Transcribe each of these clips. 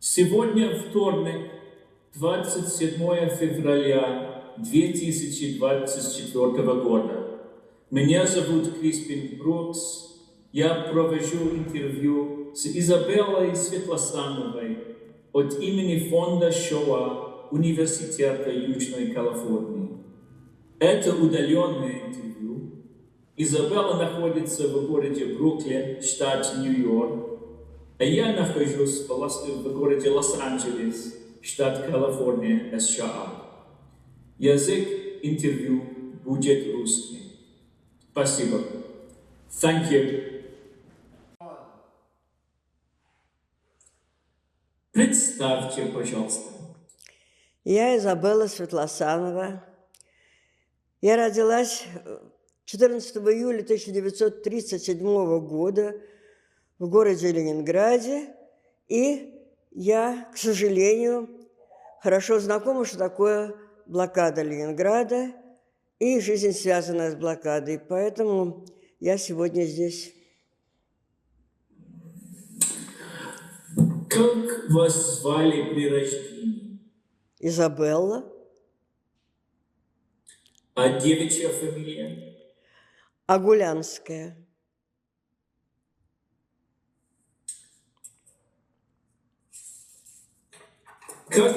Сегодня вторник, 27 февраля 2024 года. Меня зовут Криспин Брукс. Я провожу интервью с Изабеллой Светлосановой от имени фонда Шоа Университета Южной Калифорнии. Это удаленное интервью. Изабелла находится в городе Бруклин, штат Нью-Йорк, а я нахожусь в городе Лос-Анджелес, штат Калифорния, США. Язык интервью будет русский. Спасибо. Thank you. Представьте, пожалуйста. Я Изабелла Светлосанова. Я родилась 14 июля 1937 года в городе Ленинграде, и я, к сожалению, хорошо знакома, что такое блокада Ленинграда и жизнь, связанная с блокадой. Поэтому я сегодня здесь. Как вас звали при рождении? Изабелла. А девичья фамилия? Агулянская. Как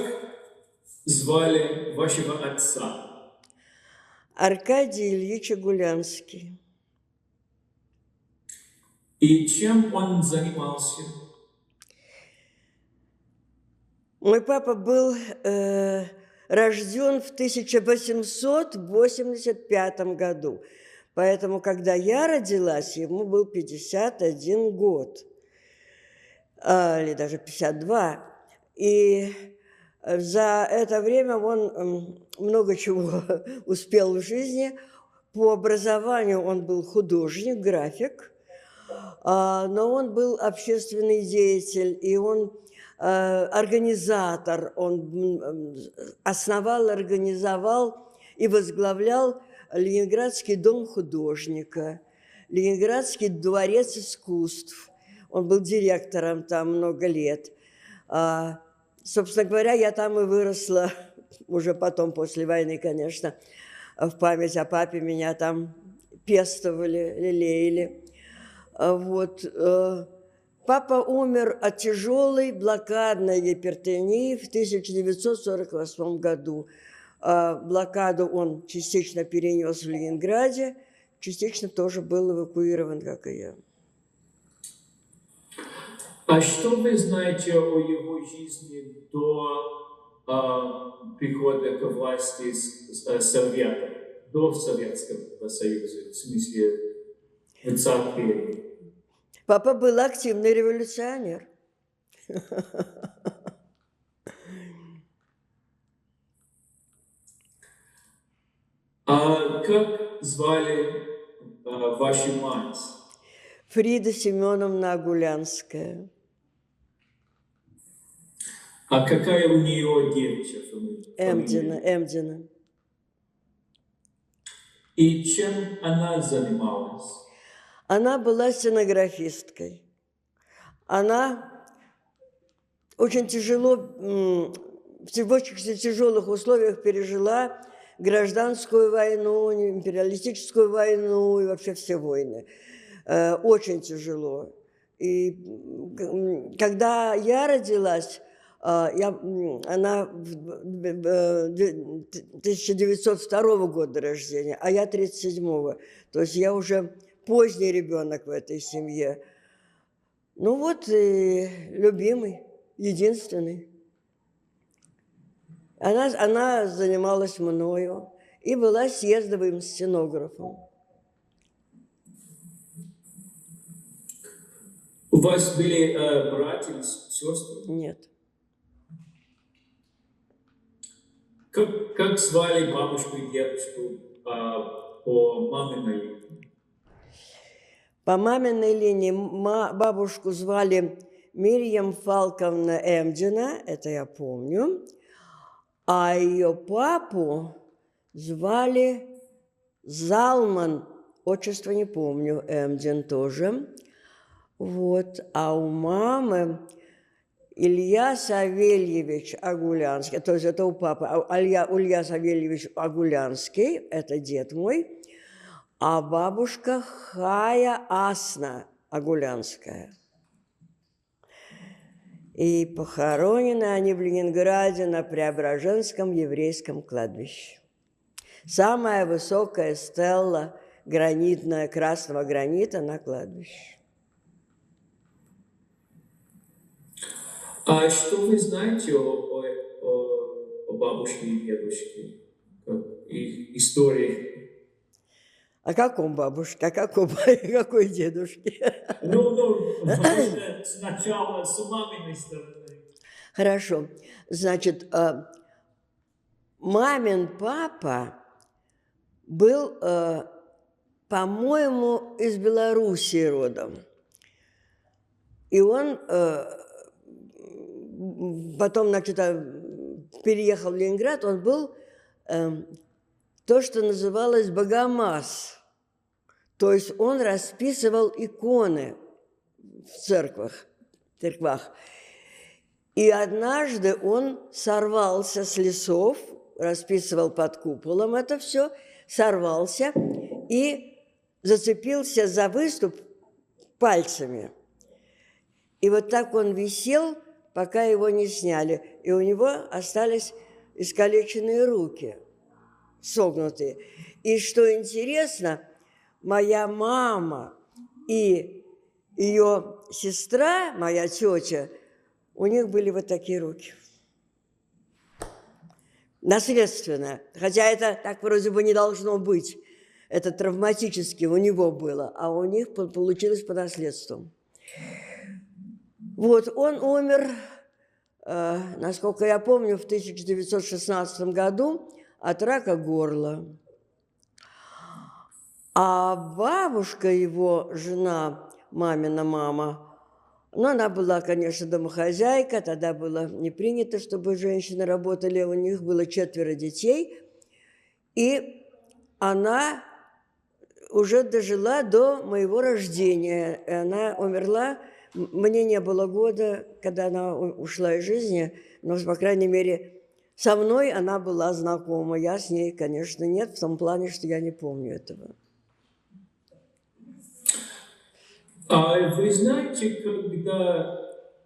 звали вашего отца? Аркадий Ильич Агулянский. И чем он занимался? Мой папа был рожден в 1885 году. Поэтому, когда я родилась, ему был 51 год. Или даже 52. И за это время он много чего успел в жизни. По образованию он был художник, график, но он был общественный деятель, и он организатор. Он основал, организовал и возглавлял Ленинградский дом художника, Ленинградский дворец искусств. Он был директором там много лет. Собственно говоря, я там и выросла, уже потом, после войны, конечно, в память о папе меня там пестовали, лелеяли. Вот. Папа умер от тяжелой блокадной гипертонии в 1948 году. Блокаду он частично перенес в Ленинграде, частично тоже был эвакуирован, как и я. А что вы знаете о его жизни до прихода к власти Советов, до Советского Союза, в смысле 20-е? Папа был активный революционер. А как звали вашу мать? Фрида Семеновна Агулянская. А какая у нее девичья фамилия? Эмдина. И чем она занималась? Она была стенографисткой. Она очень тяжело, в очень тяжелых условиях пережила гражданскую войну, империалистическую войну и вообще все войны. Очень тяжело. И когда я родилась, она 1902 года рождения, а я 1937-го. То есть я уже поздний ребенок в этой семье. Ну вот и любимый, единственный. Она занималась мною и была съездовым стенографом. У вас были братья и сестры? Нет. Как звали бабушку и дедушку по маминой линии? По маминой линии бабушку звали Мирьям Фалковна Эмдина, это я помню, а ее папу звали Залман, отчество не помню, Эмдин тоже. Вот. А у мамы Илья Савельевич Агулянский, то есть это у папы, Илья Савельевич Агулянский, это дед мой, а бабушка Хая Асна Агулянская. И похоронены они в Ленинграде на Преображенском еврейском кладбище. Самая высокая стелла гранитная, красного гранита на кладбище. А что вы знаете о бабушке и дедушке? Их истории? О каком бабушке, какой дедушке? Можно сначала с маминой стороны. Хорошо. Значит, мамин папа был, по-моему, из Белоруссии родом. И он потом, значит, переехал в Ленинград, он был то, что называлось богомаз. То есть он расписывал иконы в церквах. И однажды он сорвался с лесов, расписывал под куполом это все, сорвался и зацепился за выступ пальцами. И вот так он висел, пока его не сняли. И у него остались искалеченные руки, согнутые. И что интересно, моя мама и ее сестра, моя тетя, у них были вот такие руки. Наследственно. Хотя это так вроде бы не должно быть. Это травматически у него было, а у них получилось по наследству. Вот, он умер, насколько я помню, в 1916 году от рака горла. А бабушка его, жена, мамина мама, ну, она была, конечно, домохозяйка, тогда было не принято, чтобы женщины работали, у них было 4 детей, и она уже дожила до моего рождения. И она умерла, мне не было года, когда она ушла из жизни, но, по крайней мере, со мной она была знакома. Я с ней, конечно, нет, в том плане, что я не помню этого. А вы знаете, когда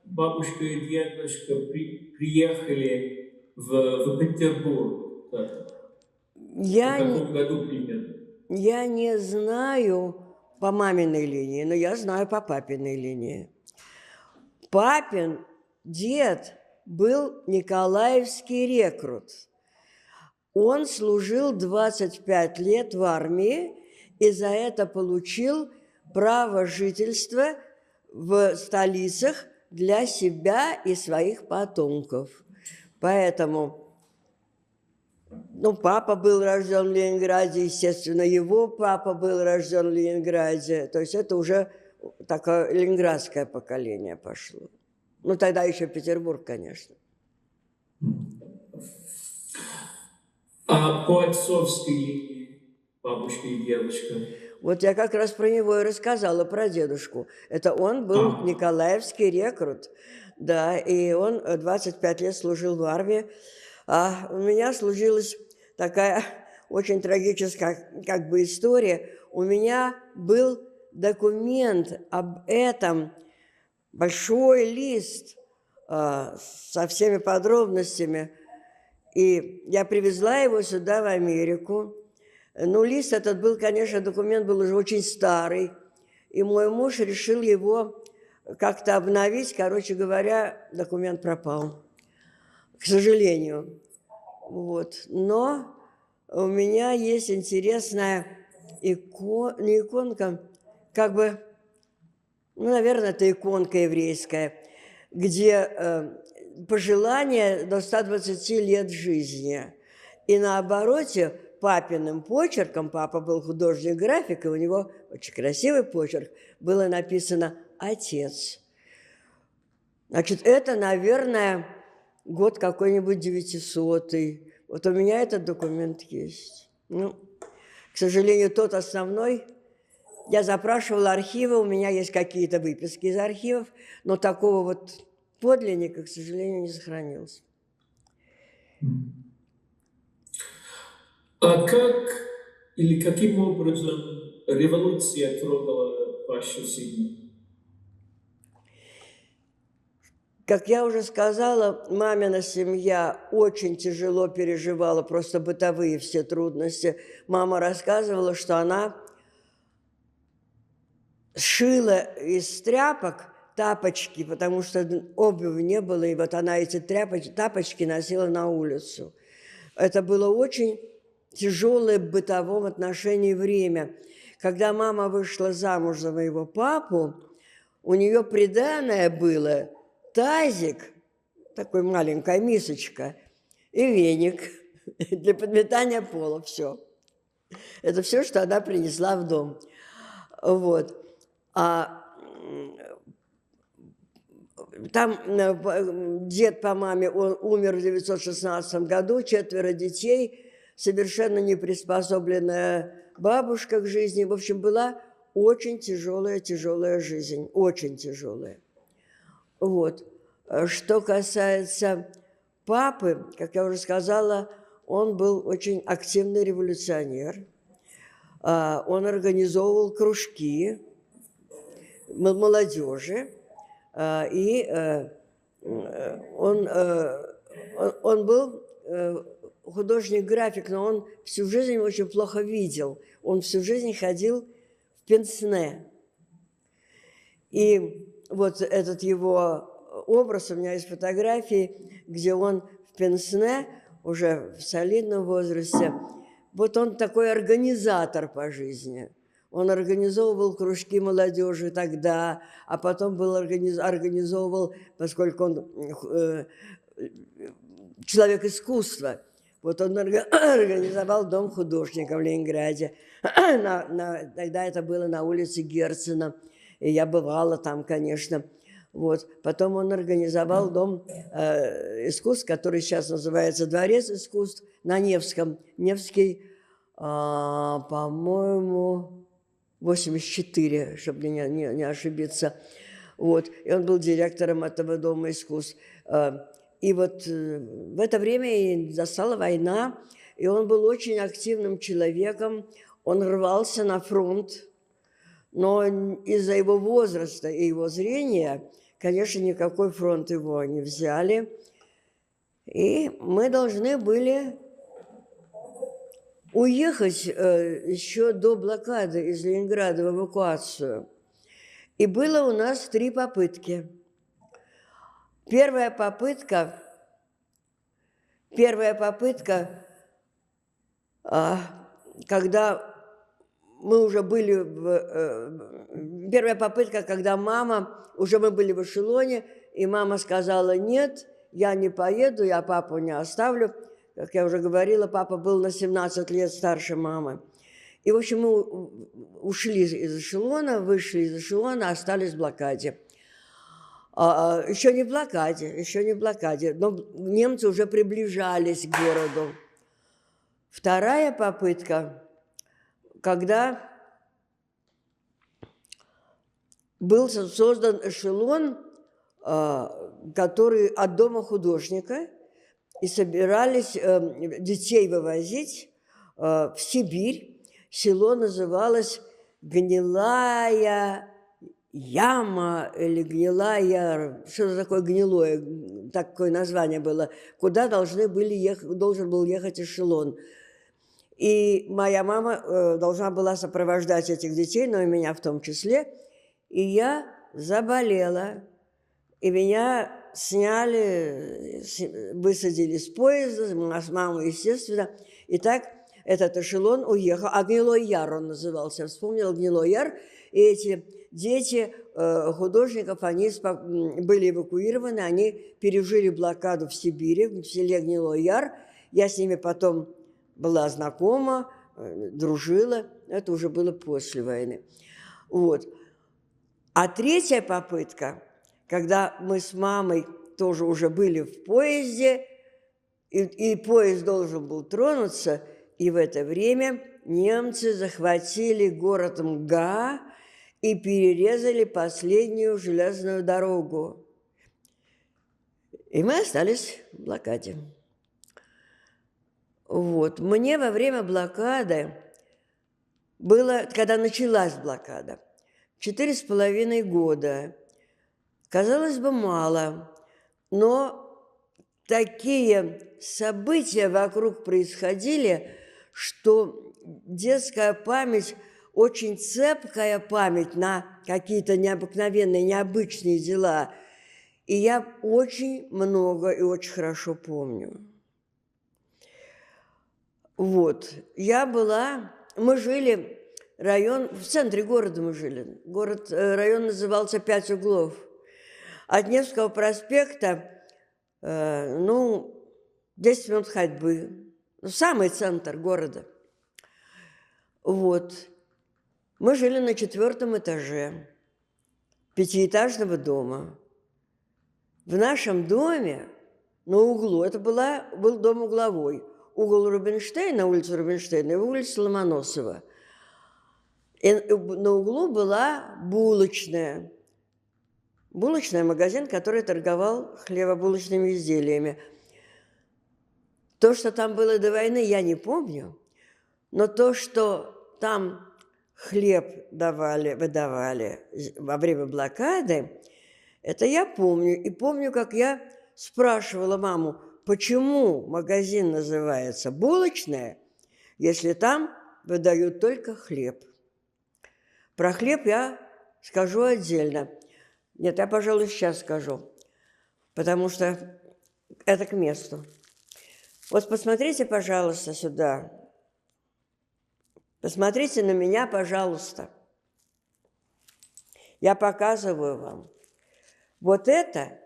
бабушка и дедушка приехали в Петербург? В каком году примерно? Я не знаю по маминой линии, но я знаю по папиной линии. Папин дед был николаевский рекрут. Он служил 25 лет в армии и за это получил право жительства в столицах для себя и своих потомков. Поэтому, ну, папа был рожден в Ленинграде, естественно, его папа был рожден в Ленинграде. То есть это уже такое ленинградское поколение пошло. Ну, тогда еще Петербург, конечно. А по отцовской линии бабушка и дедушка? Вот я как раз про него и рассказала, про дедушку. Это он был николаевский рекрут, да, и он 25 лет служил в армии. А у меня случилась такая очень трагическая как бы история. У меня был документ об этом, большой лист со всеми подробностями. И я привезла его сюда, в Америку. Ну, лист этот был, конечно, документ был уже очень старый. И мой муж решил его как-то обновить. Короче говоря, документ пропал, к сожалению. Вот. Но у меня есть интересная не иконка, как бы, ну, наверное, это иконка еврейская, где пожелания до 120 лет жизни. И на обороте папиным почерком, папа был художник-график, и у него очень красивый почерк, было написано «Отец». Значит, это, наверное, год какой-нибудь 900-й. Вот у меня этот документ есть. Ну, к сожалению, тот основной Я запрашивала архивы, у меня есть какие-то выписки из архивов, но такого вот подлинника, к сожалению, не сохранилось. А как или каким образом революция трогала вашу семью? Как я уже сказала, мамина семья очень тяжело переживала просто бытовые все трудности. Мама рассказывала, что она шила из тряпок тапочки, потому что обуви не было, и вот она эти тапочки носила на улицу. Это было очень тяжелое в бытовом отношении время. Когда мама вышла замуж за моего папу, у нее приданое было тазик, такой маленькая мисочка, и веник для подметания пола. Все. Это все, что она принесла в дом. Вот. А там дед по маме, он умер в 1916 году, 4 детей, совершенно не приспособленная бабушка к жизни. В общем, была очень тяжелая жизнь, очень тяжелая. Вот. Что касается папы, как я уже сказала, он был очень активный революционер. Он организовывал кружки молодежи, и он был художник-график, но он всю жизнь очень плохо видел. Он всю жизнь ходил в пенсне. И вот этот его образ, у меня есть фотографии, где он в пенсне, уже в солидном возрасте. Вот он такой организатор по жизни. Он организовывал кружки молодежи тогда, а потом организовывал, поскольку он человек искусства, вот он организовал Дом художника в Ленинграде. Тогда это было на улице Герцена, и я бывала там, конечно. Вот. Потом он организовал Дом искусств, который сейчас называется Дворец искусств на Невском. Невский, по-моему, 84, чтобы не ошибиться. Вот. И он был директором этого Дома искусств. И вот в это время и застала война, и он был очень активным человеком. Он рвался на фронт, но из-за его возраста и его зрения, конечно, никакой фронт его не взяли. И мы должны были уехать еще до блокады из Ленинграда в эвакуацию. И было у нас 3 попытки. Первая попытка, когда мы уже были первая попытка, когда мы были в эшелоне, и мама сказала: нет, я не поеду, я папу не оставлю. Как я уже говорила, папа был на 17 лет старше мамы. И, в общем, мы ушли из эшелона, вышли из эшелона, остались в блокаде. Еще не в блокаде, но немцы уже приближались к городу. Вторая попытка, когда был создан эшелон, который от Дома художника, и собирались детей вывозить в Сибирь. Село называлось Гнилая Яма или Гнилая, что такое гнилое, такое название было, куда должен был ехать эшелон. И моя мама должна была сопровождать этих детей, но и меня в том числе. И я заболела, и меня сняли, высадили с поезда, с мамой, естественно. И так этот эшелон уехал, а Гнилой Яр он назывался, я вспомнила Гнилой Яр. И эти дети художников, они были эвакуированы, они пережили блокаду в Сибири, в селе Гнилой Яр. Я с ними потом была знакома, дружила, это уже было после войны. Вот. А третья попытка, когда мы с мамой тоже уже были в поезде, и поезд должен был тронуться, и в это время немцы захватили город МГА и перерезали последнюю железную дорогу. И мы остались в блокаде. Вот. Мне во время блокады было, когда началась блокада, 4,5 года. Казалось бы, мало, но такие события вокруг происходили, что детская память, очень цепкая память на какие-то необыкновенные, необычные дела. И я очень много и очень хорошо помню. Вот. Мы жили, в центре города мы жили. Район назывался «Пять углов». От Невского проспекта, 10 минут ходьбы. Самый центр города. Вот. Мы жили на 4 этаже 5-этажного дома. В нашем доме на углу, это был дом угловой, угол Рубинштейна, улица Рубинштейна и улица Ломоносова. И на углу была булочная. Булочный магазин, который торговал хлебобулочными изделиями. То, что там было до войны, я не помню, но то, что там хлеб выдавали во время блокады, это я помню. И помню, как я спрашивала маму, почему магазин называется «Булочная», если там выдают только хлеб. Про хлеб я скажу отдельно. Нет, я, пожалуй, сейчас скажу, потому что это к месту. Вот посмотрите, пожалуйста, сюда. Посмотрите на меня, пожалуйста. Я показываю вам. Вот это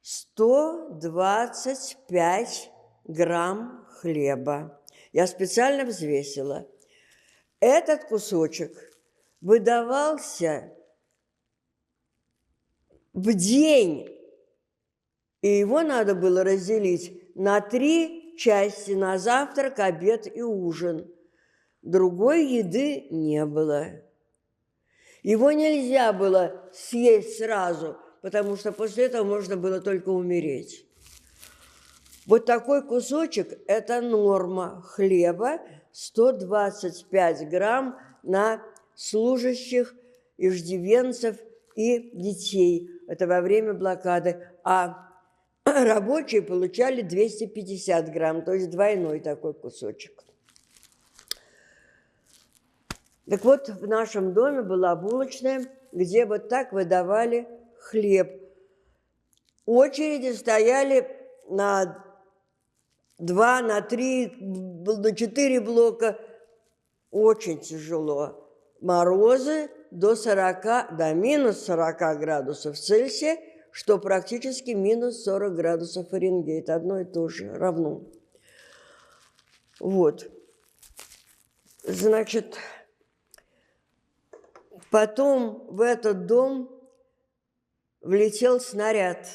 125 грамм хлеба. Я специально взвесила. Этот кусочек выдавался в день, и его надо было разделить на 3 части, на завтрак, обед и ужин. Другой еды не было. Его нельзя было съесть сразу, потому что после этого можно было только умереть. Вот такой кусочек – это норма хлеба, 125 грамм на служащих, иждивенцев и детей. Это во время блокады. А рабочие получали 250 грамм, то есть двойной такой кусочек. Так вот, в нашем доме была булочная, где вот так выдавали хлеб. Очереди стояли на 2, на 3, на 4 блока. Очень тяжело. Морозы до минус 40 градусов Цельсия, что практически минус 40 градусов Фаренгейта. Одно и то же, равно. Вот. Значит, потом в этот дом влетел снаряд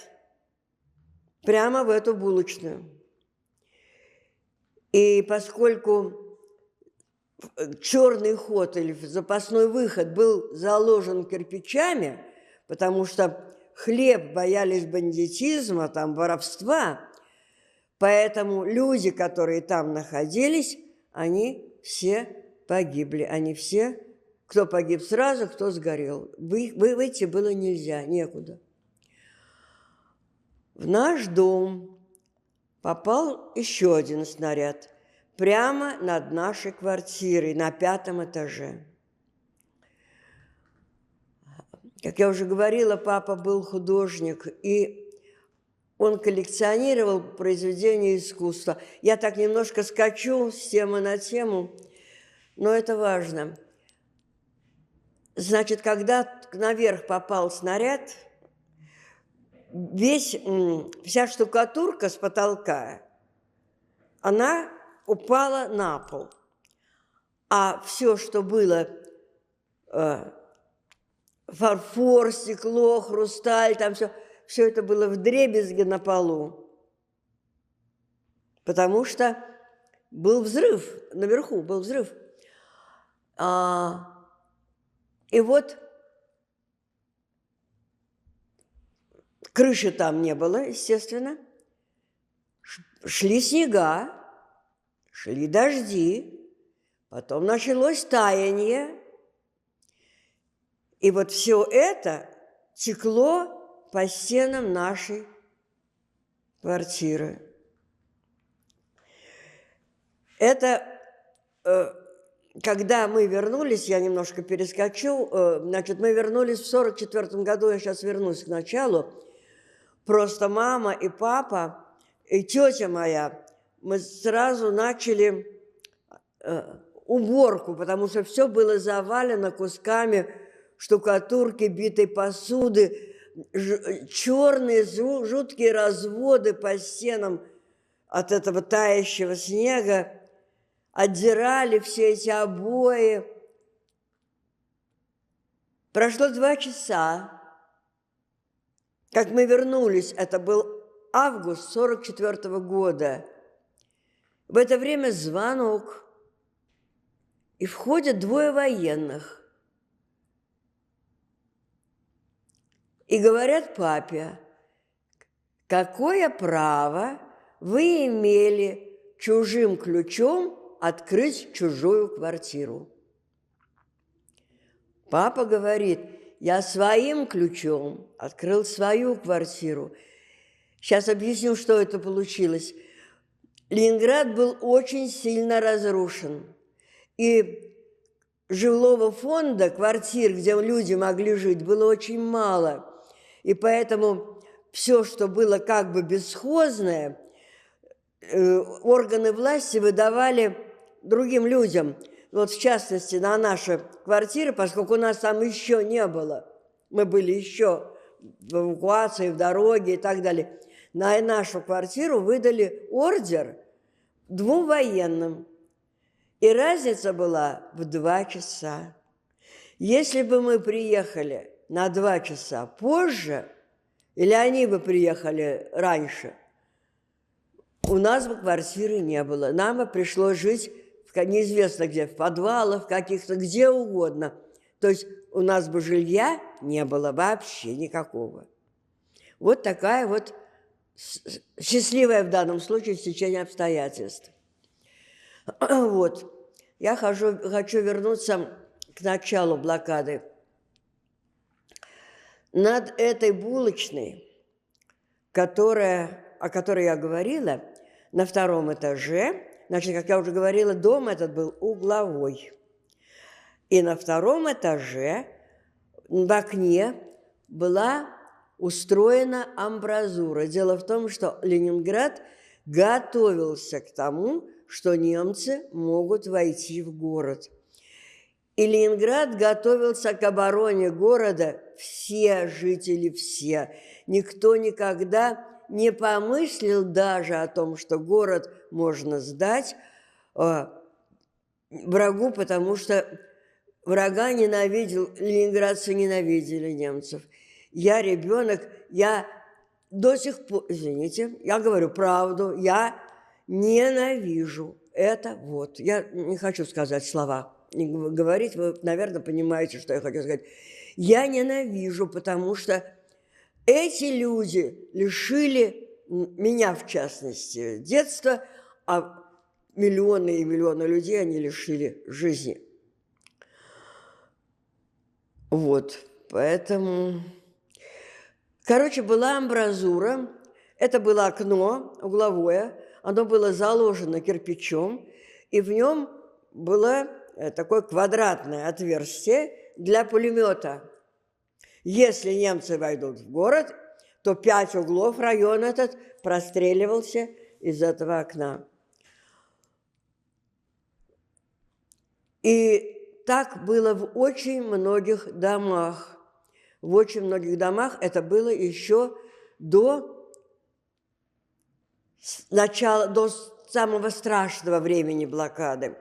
прямо в эту булочную. И поскольку черный ход или запасной выход был заложен кирпичами, потому что хлеб боялись бандитизма, там, воровства, поэтому люди, которые там находились, они все погибли. Они все, кто погиб сразу, кто сгорел. Выйти было нельзя, некуда. В наш дом попал еще один снаряд прямо над нашей квартирой на 5-м этаже. Как я уже говорила, папа был художник, и он коллекционировал произведения искусства. Я так немножко скачу с темы на тему, но это важно. Значит, когда наверх попал снаряд, вся штукатурка с потолка, она упала на пол. А все, что было, фарфор, стекло, хрусталь, там все это было вдребезги на полу. Потому что был взрыв, наверху был взрыв. И вот крыши там не было, естественно. Шли снега, шли дожди, потом началось таяние. И вот все это текло по стенам нашей квартиры. Это, когда мы вернулись, я немножко перескочу, значит, мы вернулись в 1944 году, я сейчас вернусь к началу, просто мама и папа, и тетя моя, мы сразу начали уборку, потому что все было завалено кусками штукатурки, битой посуды, черные жуткие разводы по стенам от этого тающего снега, отдирали все эти обои. Прошло 2 часа, как мы вернулись, это был август 1944 года. В это время звонок, и входят 2 военных. И говорят папе: какое право вы имели чужим ключом открыть чужую квартиру? Папа говорит: я своим ключом открыл свою квартиру. Сейчас объясню, что это получилось. Ленинград был очень сильно разрушен. И жилого фонда, квартир, где люди могли жить, было очень мало. И поэтому все, что было как бы бесхозное, органы власти выдавали другим людям. Вот в частности, на наши квартиры, поскольку у нас там еще не было. Мы были еще в эвакуации, в дороге и так далее. На нашу квартиру выдали ордер 2 военным. И разница была в 2 часа. Если бы мы приехали на 2 часа позже, или они бы приехали раньше, у нас бы квартиры не было. Нам бы пришлось жить неизвестно где, в подвалах, каких-то, где угодно. То есть у нас бы жилья не было вообще никакого. Вот такая вот счастливое в данном случае стечение обстоятельств. Вот. Я хочу вернуться к началу блокады. Над этой булочной, о которой я говорила, на 2-м этаже, значит, как я уже говорила, дом этот был угловой. И на 2-м этаже в окне была устроена амбразура. Дело в том, что Ленинград готовился к тому, что немцы могут войти в город. И Ленинград готовился к обороне города, все жители, все. Никто никогда не помыслил даже о том, что город можно сдать врагу, потому что врага ленинградцы ненавидели немцев. Я ребенок, я до сих пор, извините, я говорю правду, я ненавижу это вот. Я не хочу сказать слова, не говорить, вы, наверное, понимаете, что я хочу сказать. Я ненавижу, потому что эти люди лишили меня, в частности, детства, а миллионы и миллионы людей они лишили жизни. Вот, поэтому... Короче, была амбразура, это было окно угловое, оно было заложено кирпичом, и в нем было такое квадратное отверстие для пулемета. Если немцы войдут в город, то 5 углов район этот простреливался из этого окна. И так было в очень многих домах. В очень многих домах это было еще до начала, до самого страшного времени блокады.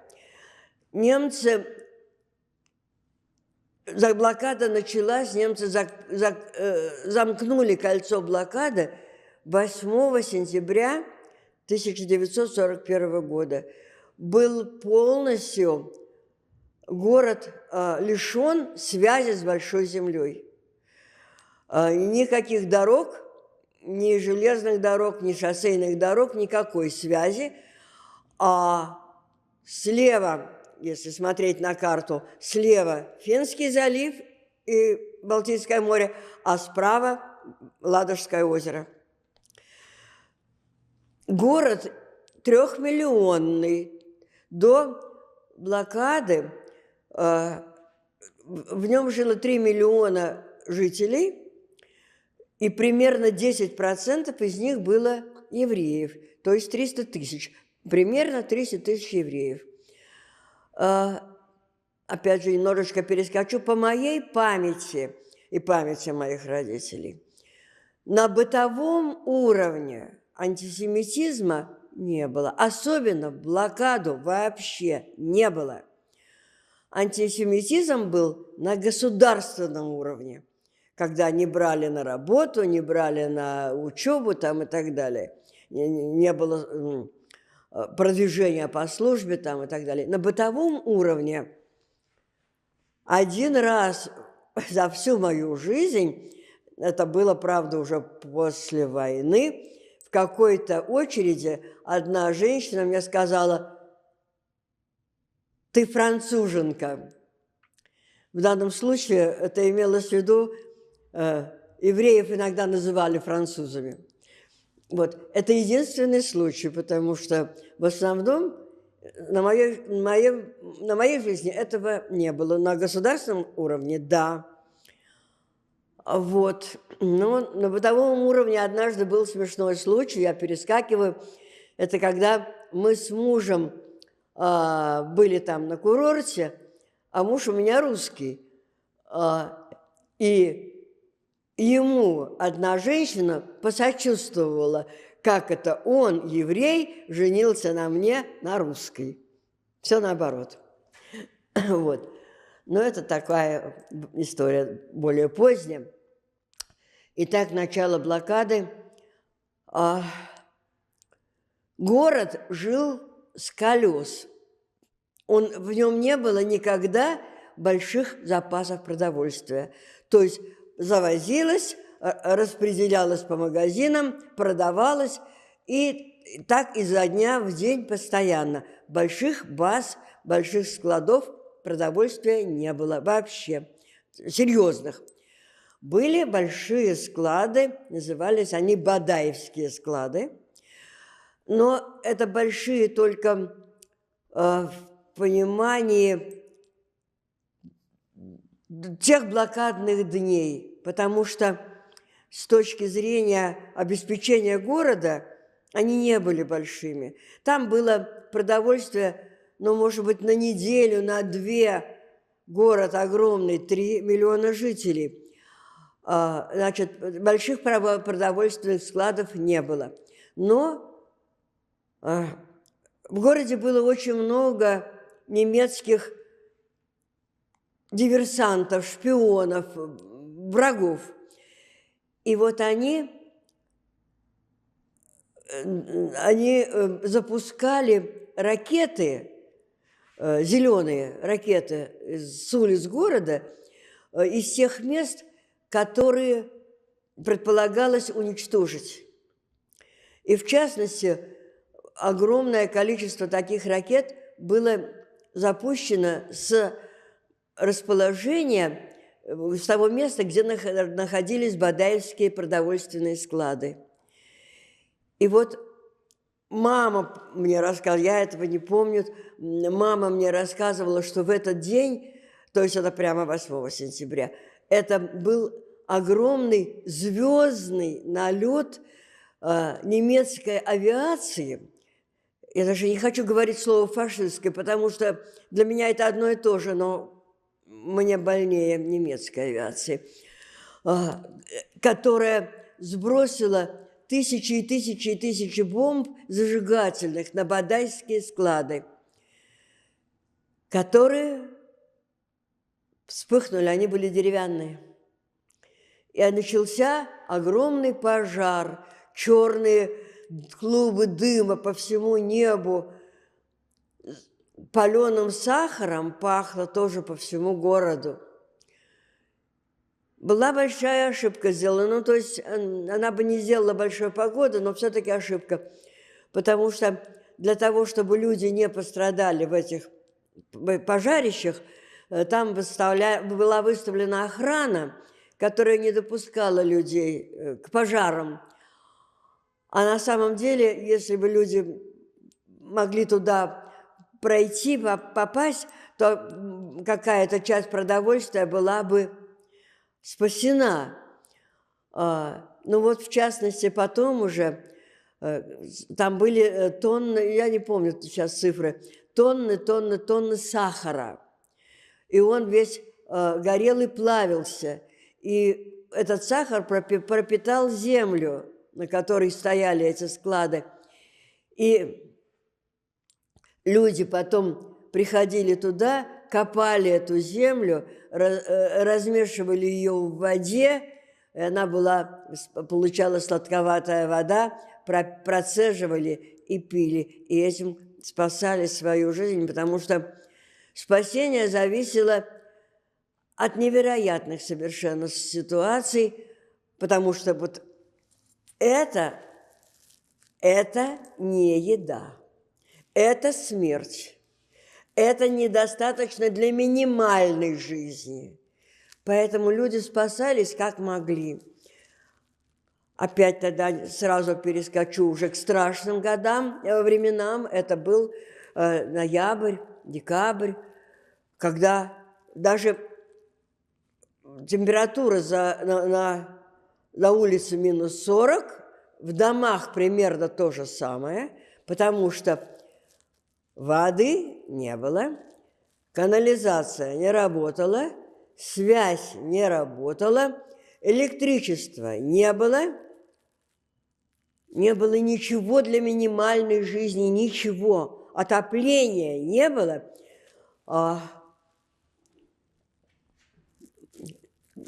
Блокада началась, немцы замкнули кольцо блокады 8 сентября 1941 года. Был полностью город лишен связи с большой землей. Никаких дорог, ни железных дорог, ни шоссейных дорог, никакой связи. А слева, если смотреть на карту, слева Финский залив и Балтийское море, а справа Ладожское озеро. Город трехмиллионный. До блокады в нем жило 3 миллиона жителей, и примерно 10% из них было евреев, то есть 300 тысяч. Примерно 300 тысяч евреев. Опять же, немножечко перескочу по моей памяти и памяти моих родителей. На бытовом уровне антисемитизма не было. Особенно в блокаду вообще не было. Антисемитизм был на государственном уровне, когда не брали на работу, не брали на учебу там, и так далее. Не было продвижения по службе там, и так далее. На бытовом уровне один раз за всю мою жизнь, это было, правда, уже после войны, в какой-то очереди одна женщина мне сказала: «Ты француженка». В данном случае это имелось в виду, евреев иногда называли французами. Вот. Это единственный случай, потому что в основном на моей жизни этого не было. На государственном уровне – да. Вот. Но на бытовом уровне однажды был смешной случай, я перескакиваю. Это когда мы с мужем были там на курорте, а муж у меня русский. И ему одна женщина посочувствовала, как это он, еврей, женился на мне, на русской. Все наоборот. Вот. Но это такая история более поздняя. Итак, начало блокады. Город жил с колес. В нем не было никогда больших запасов продовольствия. То есть завозилось, распределялось по магазинам, продавалось, и так изо дня в день постоянно. Больших баз, больших складов продовольствия не было вообще, серьезных. Были большие склады, назывались они Бадаевские склады, но это большие только в понимании тех блокадных дней, потому что с точки зрения обеспечения города они не были большими. Там было продовольствие, ну, может быть, на неделю, на две. Город огромный, 3 миллиона жителей. Значит, больших продовольственных складов не было. Но в городе было очень много немецких диверсантов, шпионов, врагов. И вот они запускали ракеты, зеленые ракеты с улиц города, из тех мест, которые предполагалось уничтожить. И в частности, огромное количество таких ракет было запущено с расположения, с того места, где находились Бадаевские продовольственные склады. И вот мама мне рассказывала, я этого не помню, мама мне рассказывала, что в этот день, то есть это прямо 8 сентября, это был огромный звездный налет немецкой авиации. Я даже не хочу говорить слово «фашистской», потому что для меня это одно и то же, но мне больнее немецкой авиации, которая сбросила тысячи и тысячи и тысячи бомб зажигательных на Бадайские склады, которые вспыхнули, они были деревянные. И начался огромный пожар, черные клубы дыма по всему небу. паленым сахаром пахло тоже по всему городу. Была большая ошибка сделана, ну, то есть она бы не сделала большой погоды, но все-таки ошибка, потому что для того, чтобы люди не пострадали в этих пожарищах, там была выставлена охрана, которая не допускала людей к пожарам. А на самом деле, если бы люди могли туда пройти, попасть, то какая-то часть продовольствия была бы спасена. Ну вот, в частности, потом уже там были тонны, я не помню сейчас цифры, тонны сахара. И он весь горел и плавился. И этот сахар пропитал землю, на которой стояли эти склады. И люди потом приходили туда, копали эту землю, размешивали ее в воде, и она получалась сладковатая вода, процеживали и пили. И этим спасали свою жизнь, потому что спасение зависело от невероятных совершенно ситуаций, потому что вот это не еда, это смерть, это недостаточно для минимальной жизни. Поэтому люди спасались как могли. Опять тогда сразу перескочу уже к страшным временам. Это был ноябрь, декабрь, когда даже температура на улице минус 40, в домах примерно то же самое, потому что воды не было, канализация не работала, связь не работала, электричества не было ничего для минимальной жизни, ничего, отопления не было.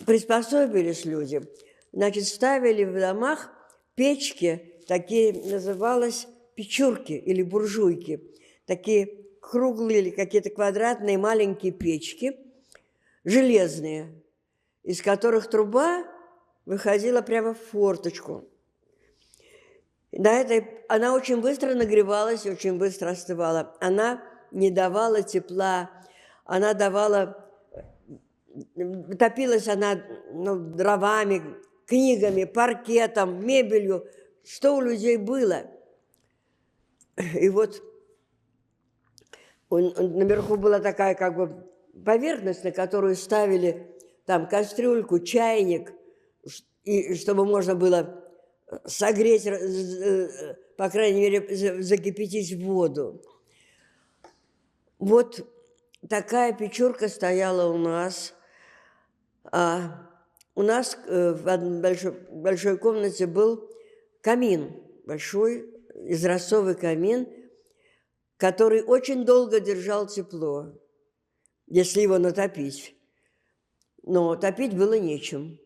Приспособились люди, значит, ставили в домах печки, такие называлось печурки или буржуйки, такие круглые или какие-то квадратные маленькие печки, железные, из которых труба выходила прямо в форточку. Она очень быстро нагревалась, очень быстро остывала. Она не давала тепла, она топилась она дровами, книгами, паркетом, мебелью, что у людей было. И вот наверху была такая как бы поверхность, на которую ставили там кастрюльку, чайник, и чтобы можно было согреть, по крайней мере, закипятить воду. Вот такая печурка стояла у нас. У нас в одной большой комнате был камин, большой изразцовый камин, который очень долго держал тепло, если его натопить. Но топить было нечем,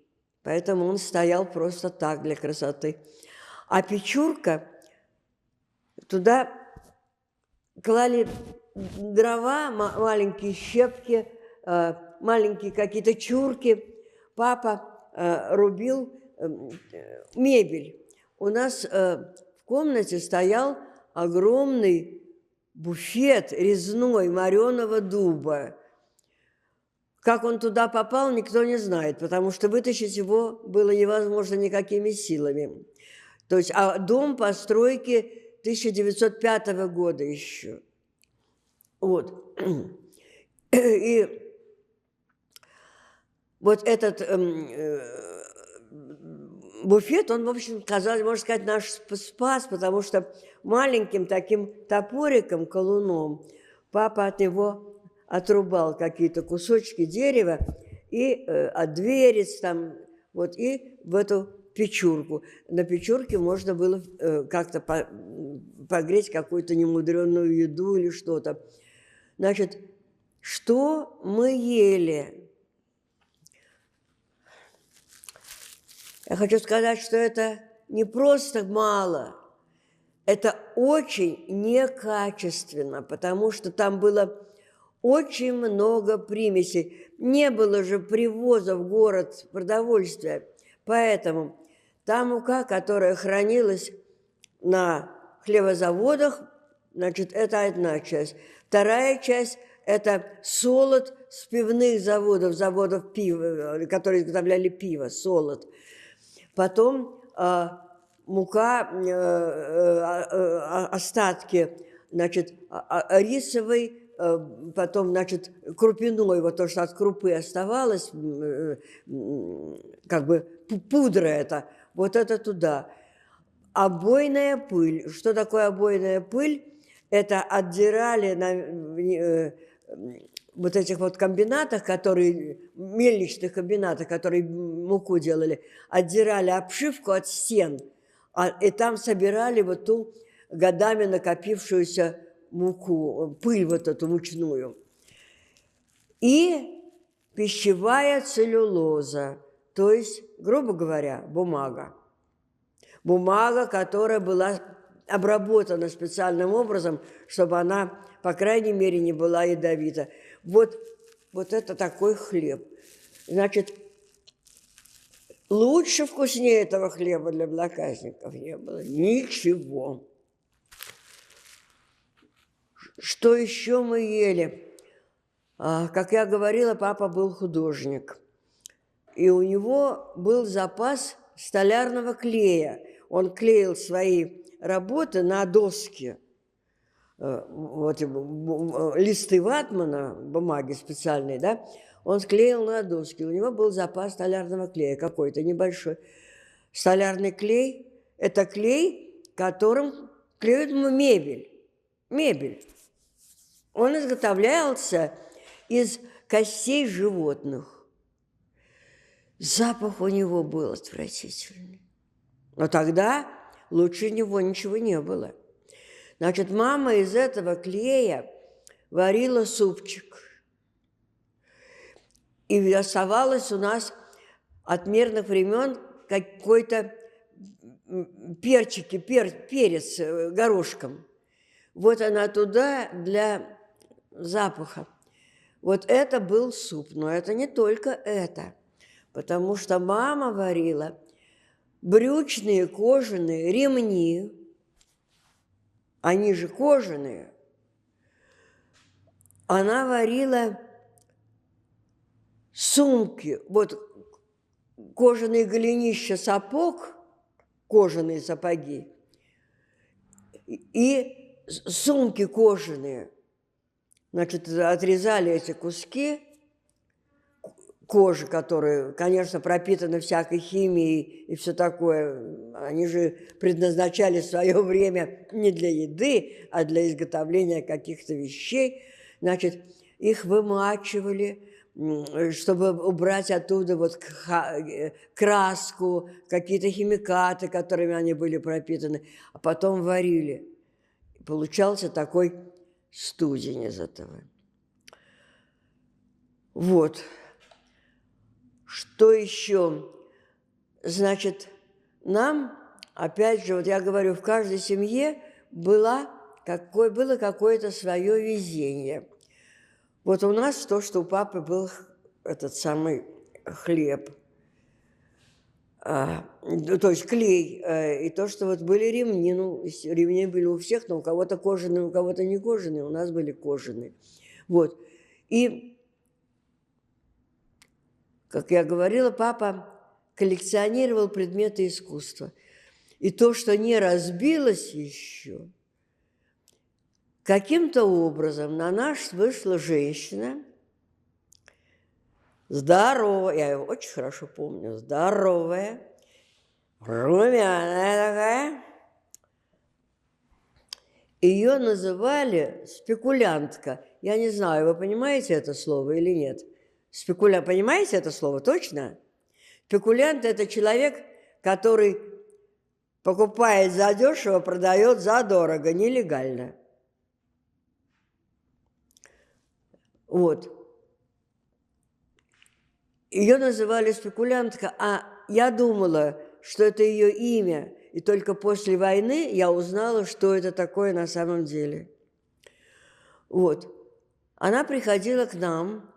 поэтому он стоял просто так, для красоты. А печурка, туда клали дрова, маленькие щепки, маленькие какие-то чурки. Папа рубил мебель. У нас в комнате стоял огромный буфет резной мореного дуба. Как он туда попал, никто не знает, потому что вытащить его было невозможно никакими силами. То есть, дом постройки 1905 года еще. Вот. И вот этот буфет, он, в общем, можно сказать, наш спас, потому что маленьким таким топориком, колуном, папа от него отрубал какие-то кусочки дерева и от дверец там, вот, и в эту печурку. На печурке можно было как-то погреть какую-то немудреную еду или что-то. Значит, что мы ели? Я хочу сказать, что это не просто мало, это очень некачественно, потому что там было очень много примесей. Не было же привоза в город продовольствия. Поэтому та мука, которая хранилась на хлебозаводах, значит, это одна часть. Вторая часть – это солод с пивных заводов, заводов пива, которые изготовляли пиво, солод. Потом мука, остатки, значит, рисовой, потом, значит, крупяной, вот то, что от крупы оставалось, как бы пудра это, вот это туда. Обойная пыль. Что такое обойная пыль? Это отдирали на вот этих вот комбинатах, которые, мельничных комбинатах, которые муку делали, отдирали обшивку от стен, и там собирали вот ту годами накопившуюся муку, пыль вот эту мучную. И пищевая целлюлоза, то есть, грубо говоря, бумага. Бумага, которая была обработана специальным образом, чтобы она, по крайней мере, не была ядовита. Вот это такой хлеб. Значит, лучше, вкуснее этого хлеба для блоказников не было. Ничего. Что еще мы ели? Как я говорила, папа был художник. И у него был запас столярного клея. Он клеил свои работы на доски. Вот листы ватмана, бумаги специальные, да, он склеил на доски. У него был запас столярного клея какой-то небольшой. Столярный клей – это клей, которым клеют мебель. Мебель. Он изготовлялся из костей животных. Запах у него был отвратительный. Но тогда лучше него ничего не было. Значит, мама из этого клея варила супчик. И оставалось у нас от мирных времен какой-то перец горошком. Вот она туда для запаха. Вот это был суп, но это не только это, потому что мама варила брючные кожаные ремни, они же кожаные. Она варила сумки, вот кожаные голенища сапог, кожаные сапоги, и сумки кожаные. Значит, отрезали эти куски кожи, которые, конечно, пропитаны всякой химией и все такое. Они же предназначали в свое время не для еды, а для изготовления каких-то вещей. Значит, их вымачивали, чтобы убрать оттуда вот краску, какие-то химикаты, которыми они были пропитаны, а потом варили. Получался такой студень из этого. Вот. Что еще? Значит, нам, опять же, вот я говорю, в каждой семье было какое-то свое везение. Вот у нас то, что у папы был этот самый хлеб, то есть клей, и то, что вот были ремни. Ну, ремни были у всех, но у кого-то кожаные, у кого-то не кожаные, у нас были кожаные. Вот. И, как я говорила, папа коллекционировал предметы искусства. И то, что не разбилось еще, каким-то образом на нас вышла женщина, здоровая, я ее очень хорошо помню, здоровая, румяная такая. Ее называли спекулянтка. Я не знаю, вы понимаете это слово или нет? Понимаете это слово точно? Спекулянт – это человек, который покупает задешево, продает задорого, нелегально. Вот. Ее называли спекулянтка, а я думала, что это ее имя. И только после войны я узнала, что это такое на самом деле. Вот. Она приходила к нам,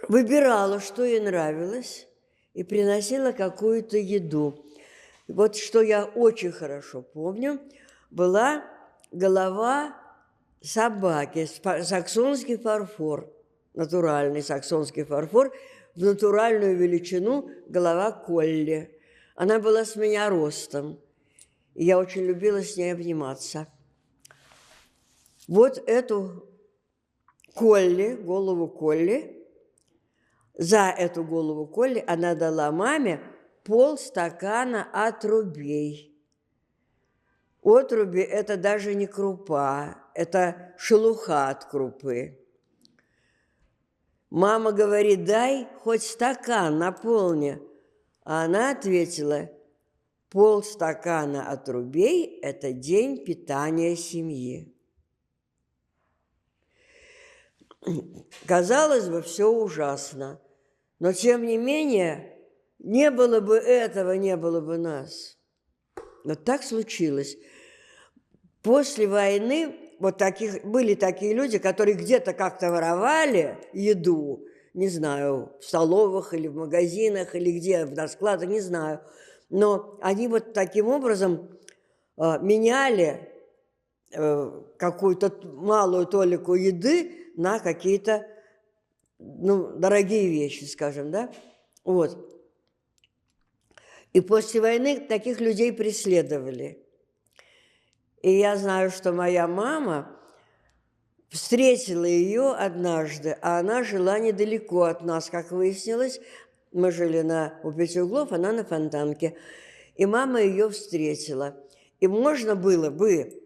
выбирала, что ей нравилось, и приносила какую-то еду. Вот что я очень хорошо помню, была голова собаки, саксонский фарфор, натуральный саксонский фарфор, в натуральную величину голова Колли. Она была с меня ростом, и я очень любила с ней обниматься. Вот эту Колли, голову Колли, за эту голову Колли она дала маме полстакана отрубей. Отруби – это даже не крупа, это шелуха от крупы. Мама говорит: дай хоть стакан, наполни. А она ответила: полстакана отрубей – это день питания семьи. Казалось бы, все ужасно, но тем не менее не было бы этого, не было бы нас. Но так случилось. После войны были такие люди, которые где-то как-то воровали еду, не знаю, в столовых или в магазинах, или где, на складах, не знаю. Но они вот таким образом меняли какую-то малую толику еды на какие-то, дорогие вещи, скажем, да? Вот. И после войны таких людей преследовали. И я знаю, что моя мама встретила ее однажды, а она жила недалеко от нас, как выяснилось. Мы жили у Пяти углов, она на Фонтанке. И мама ее встретила. И можно было бы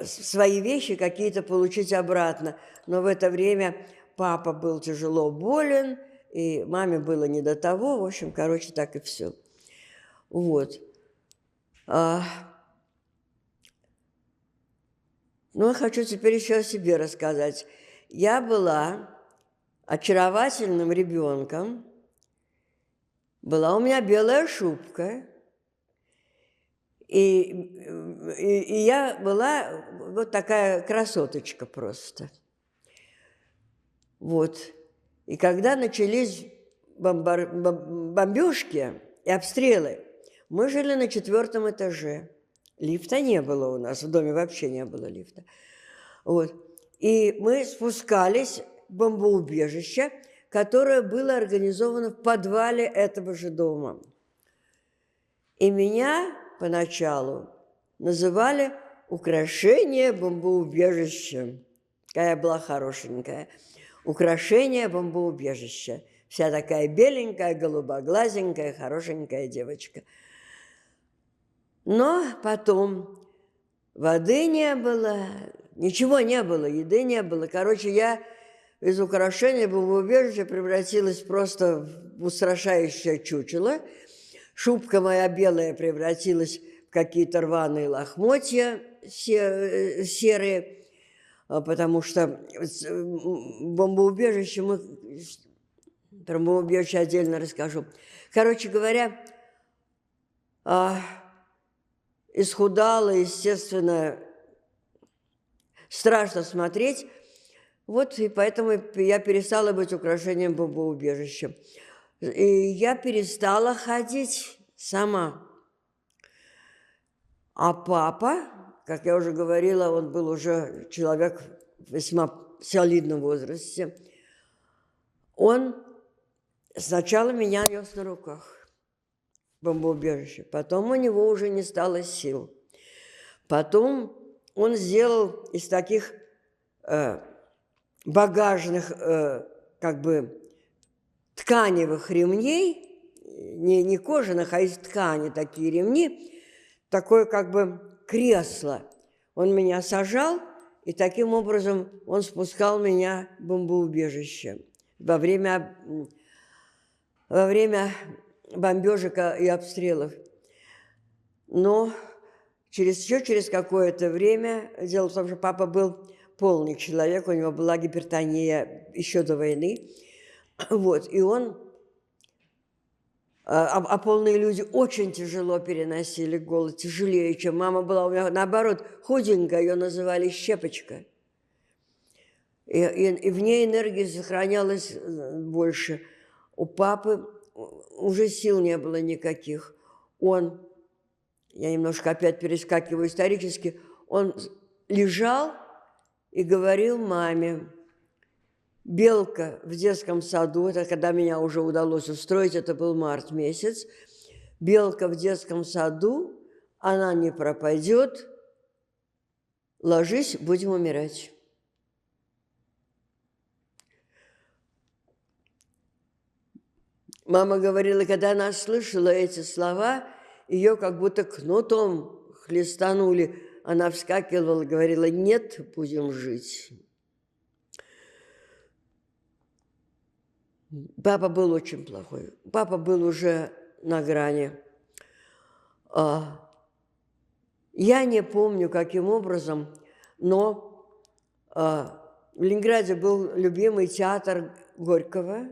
свои вещи какие-то получить обратно. Но в это время папа был тяжело болен, и маме было не до того. В общем, так и все. Вот. Я хочу теперь еще о себе рассказать. Я была очаровательным ребенком. Была у меня белая шубка. И я была вот такая красоточка просто. Вот. И когда начались бомбежки и обстрелы, мы жили на 4-м этаже. Лифта не было у нас, в доме вообще не было лифта. Вот. И мы спускались в бомбоубежище, которое было организовано в подвале этого же дома. И меня поначалу называли «украшение бомбоубежища». Какая я была хорошенькая. «Украшение бомбоубежища». Вся такая беленькая, голубоглазенькая, хорошенькая девочка. Но потом воды не было, ничего не было, еды не было. Я из украшения бомбоубежища превратилась просто в устрашающее чучело. Шубка моя белая превратилась в какие-то рваные лохмотья серые, потому что бомбоубежище про бомбоубежище отдельно расскажу. Исхудала, естественно, страшно смотреть. Вот и поэтому я перестала быть украшением бомбоубежища. И я перестала ходить сама. А папа, как я уже говорила, он был уже человек в весьма солидном возрасте. Он сначала меня нес на руках в бомбоубежище, потом у него уже не стало сил. Потом он сделал из таких багажных, тканевых ремней, не кожаных, а из ткани такие ремни, такое кресло. Он меня сажал, и таким образом он спускал меня в бомбоубежище во время бомбежек и обстрелов. Но через какое-то время, дело в том, что папа был полный человек, у него была гипертония еще до войны, вот, и он А полные люди очень тяжело переносили голод, тяжелее, чем мама была. У меня, наоборот, худенькая, ее называли щепочка. И в ней энергии сохранялось больше. У папы уже сил не было никаких. Я немножко опять перескакиваю исторически, он лежал и говорил маме: белка в детском саду, это когда меня уже удалось устроить, это был март месяц, белка в детском саду, она не пропадет, ложись, будем умирать. Мама говорила, когда она слышала эти слова, ее как будто кнутом хлестанули. Она вскакивала, говорила: нет, будем жить. Папа был очень плохой. Папа был уже на грани. Я не помню, каким образом, но в Ленинграде был любимый театр Горького,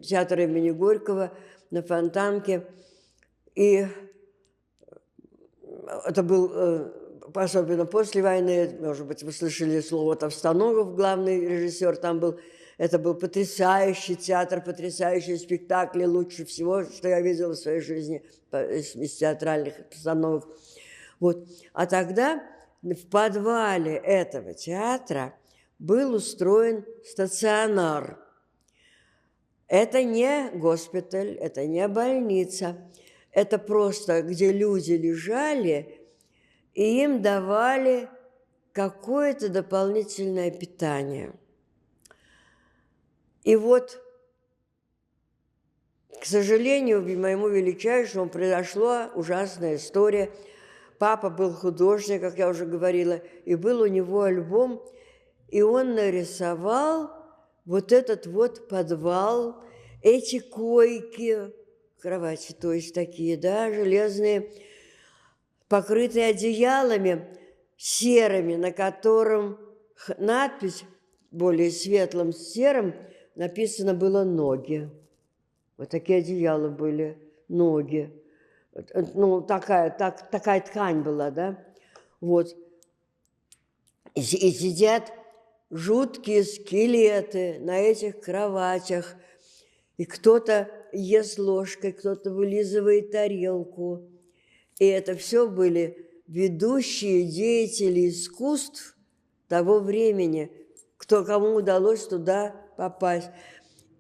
театр имени Горького на Фонтанке. И это был, особенно после войны, может быть, вы слышали слово Товстоногов, главный режиссер там был. Это был потрясающий театр, потрясающие спектакли, лучше всего, что я видела в своей жизни из театральных постановок. Вот. А тогда в подвале этого театра был устроен стационар. Это не госпиталь, это не больница, это просто, где люди лежали, и им давали какое-то дополнительное питание. И вот, к сожалению, моему величайшему произошла ужасная история. Папа был художник, как я уже говорила, и был у него альбом, и он нарисовал вот этот вот подвал, эти койки, кровати, то есть такие, да, железные, покрытые одеялами серыми, на котором надпись более светлым серым написано было «ноги». Вот такие одеяла были, ноги. Ну, такая ткань была, да? Вот. И сидят жуткие скелеты на этих кроватях. И кто-то ест ложкой, кто-то вылизывает тарелку. И это все были ведущие деятели искусств того времени, кому удалось туда попасть.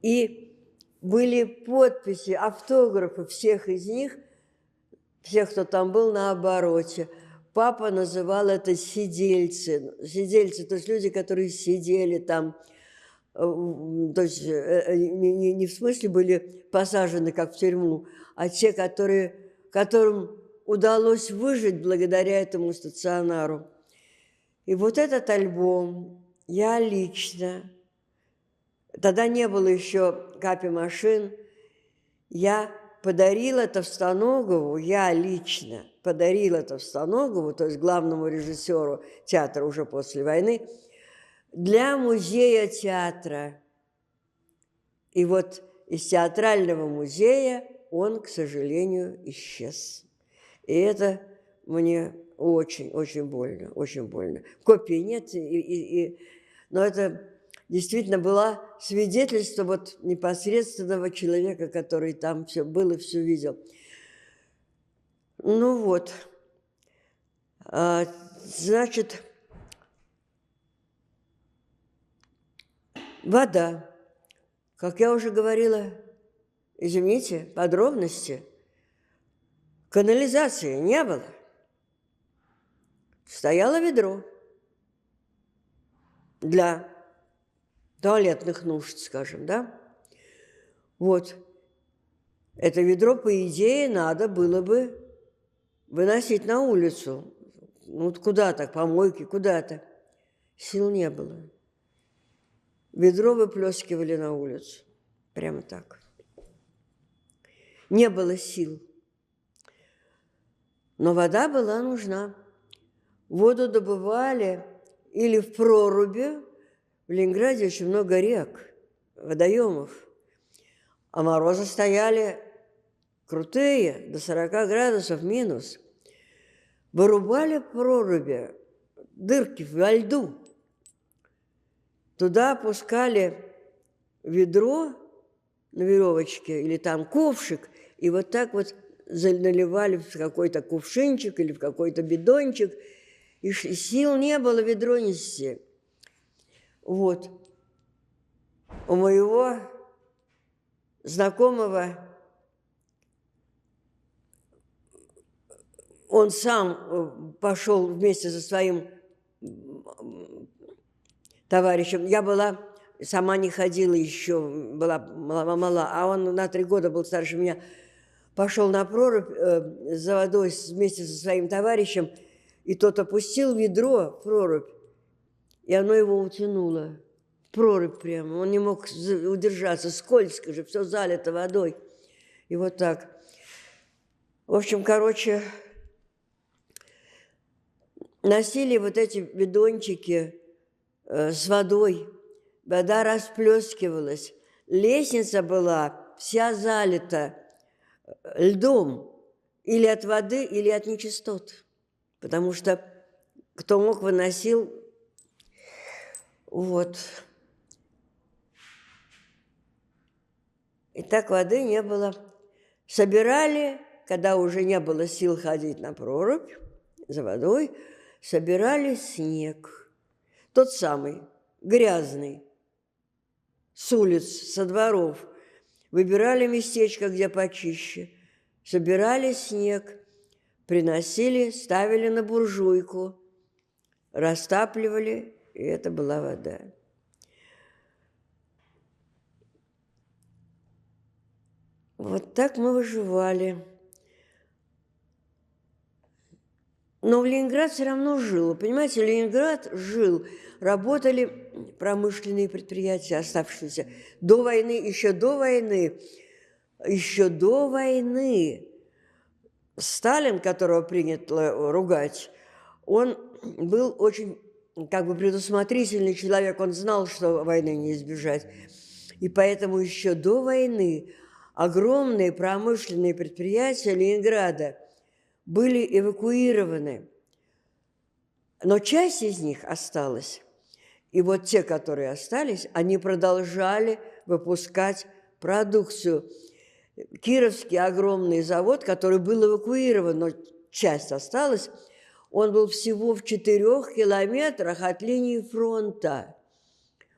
И были подписи, автографы всех из них, всех, кто там был, на обороте. Папа называл это сидельцы. Сидельцы, то есть люди, которые сидели там, то есть не в смысле были посажены, как в тюрьму, а те, которым удалось выжить благодаря этому стационару. И вот этот альбом я лично, тогда не было еще копи-машин, я подарила Товстоногову, я лично подарила Товстоногову, то есть главному режиссеру театра уже после войны, для музея театра. И вот из театрального музея он, к сожалению, исчез. И это мне очень-очень больно, очень больно. Копии нет, но это действительно было свидетельство вот непосредственного человека, который там все был и все видел. Ну вот, значит, вода. Как я уже говорила, извините, подробности, канализации не было. Стояло ведро для туалетных нужд, скажем, да? Вот. Это ведро, по идее, надо было бы выносить на улицу. Ну, куда-то, к помойке, куда-то. Сил не было. Ведро выплескивали на улицу. Прямо так. Не было сил. Но вода была нужна. Воду добывали или в проруби. В Ленинграде очень много рек, водоемов. А морозы стояли крутые, до 40 градусов минус, вырубали проруби, дырки во льду. Туда опускали ведро на веревочке или там ковшик, и вот так вот наливали в какой-то кувшинчик или в какой-то бидончик, и сил не было ведро нести. Вот. У моего знакомого он сам пошел вместе со своим товарищем. Я была, сама не ходила еще, была мала, а он на 3 года был старше меня. Пошел на прорубь за водой вместе со своим товарищем, и тот опустил ведро в прорубь, и оно его утянуло. В прорубь прямо. Он не мог удержаться, скользко же, все залито водой. И вот так. В общем, короче, носили вот эти бидончики с водой. Вода расплескивалась. Лестница была вся залита льдом или от воды, или от нечистот. Потому что кто мог, выносил. Вот. И так воды не было. Собирали, когда уже не было сил ходить на прорубь за водой, собирали снег. Тот самый, грязный, с улиц, со дворов. Выбирали местечко, где почище. Собирали снег, приносили, ставили на буржуйку, растапливали, и это была вода. Вот так мы выживали. Но Ленинград все равно жил. Понимаете, Ленинград жил. Работали промышленные предприятия, оставшиеся до войны, еще до войны. Сталин, которого принято ругать, он был очень предусмотрительный человек. Он знал, что войны не избежать. И поэтому еще до войны огромные промышленные предприятия Ленинграда были эвакуированы. Но часть из них осталась. И вот те, которые остались, они продолжали выпускать продукцию. Кировский огромный завод, который был эвакуирован, но часть осталась, он был всего в 4 километрах от линии фронта.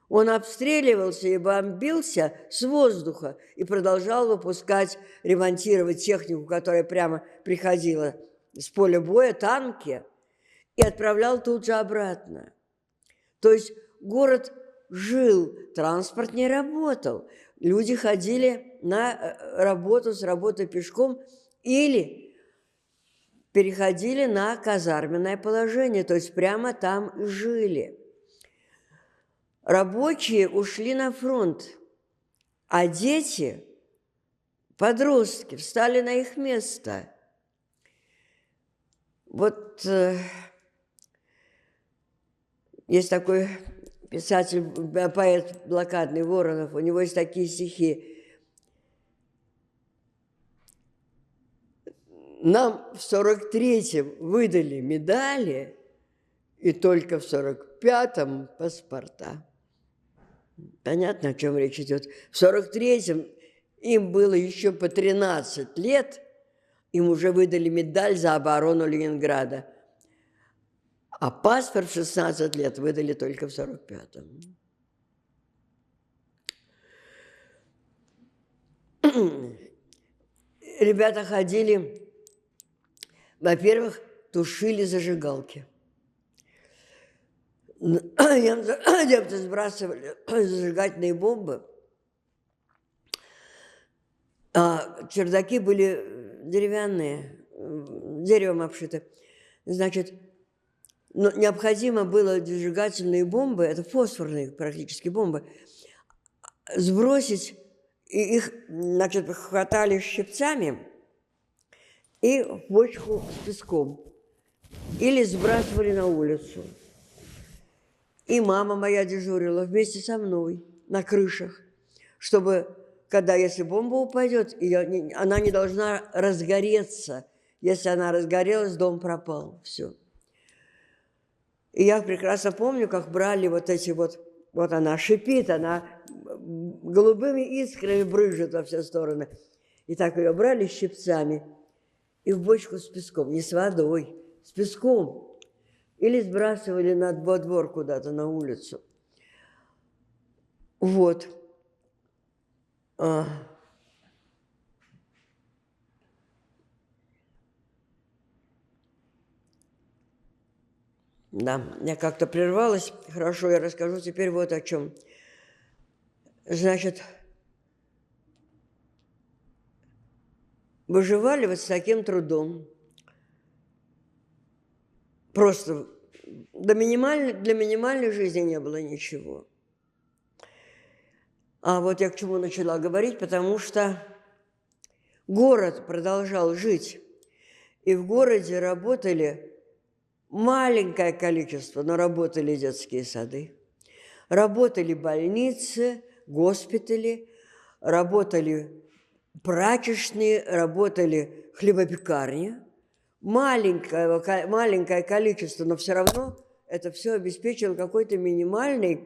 Он обстреливался и бомбился с воздуха и продолжал выпускать, ремонтировать технику, которая прямо приходила с поля боя, танки, и отправлял тут же обратно. То есть город жил, транспорт не работал. Люди ходили на работу, с работы пешком или переходили на казарменное положение, то есть прямо там и жили. Рабочие ушли на фронт, а дети, подростки, встали на их место. Вот есть такой писатель, поэт блокадный Воронов, у него есть такие стихи. Нам в 43-м выдали медали, и только в 45-м паспорта. Понятно, о чем речь идет. В 43-м им было еще по 13 лет, им уже выдали медаль за оборону Ленинграда. А паспорт в 16 лет выдали только в 45-м. Ребята ходили, во-первых, тушили зажигалки. Немцы сбрасывали зажигательные бомбы. А чердаки были деревянные, деревом обшиты. Значит, необходимо было зажигательные бомбы, это фосфорные практически бомбы, сбросить, и их, значит, хватали щипцами и в бочку с песком. Или сбрасывали на улицу. И мама моя дежурила вместе со мной на крышах, чтобы когда, если бомба упадет, она не должна разгореться. Если она разгорелась, дом пропал. Все. И я прекрасно помню, как брали вот эти вот она шипит, она голубыми искрами брызжет во все стороны. И так ее брали щипцами и в бочку с песком, не с водой, с песком. Или сбрасывали во двор куда-то, на улицу. Вот. Да, я как-то прервалась. Хорошо, я расскажу теперь вот о чем. Значит, выживали вот с таким трудом. Просто для минимальной жизни не было ничего. А вот я к чему начала говорить, потому что город продолжал жить. И в городе работали маленькое количество, но работали детские сады, работали больницы, госпитали, работали прачечные, работали хлебопекарни. Маленькое количество, но все равно это все обеспечило какой-то минимальное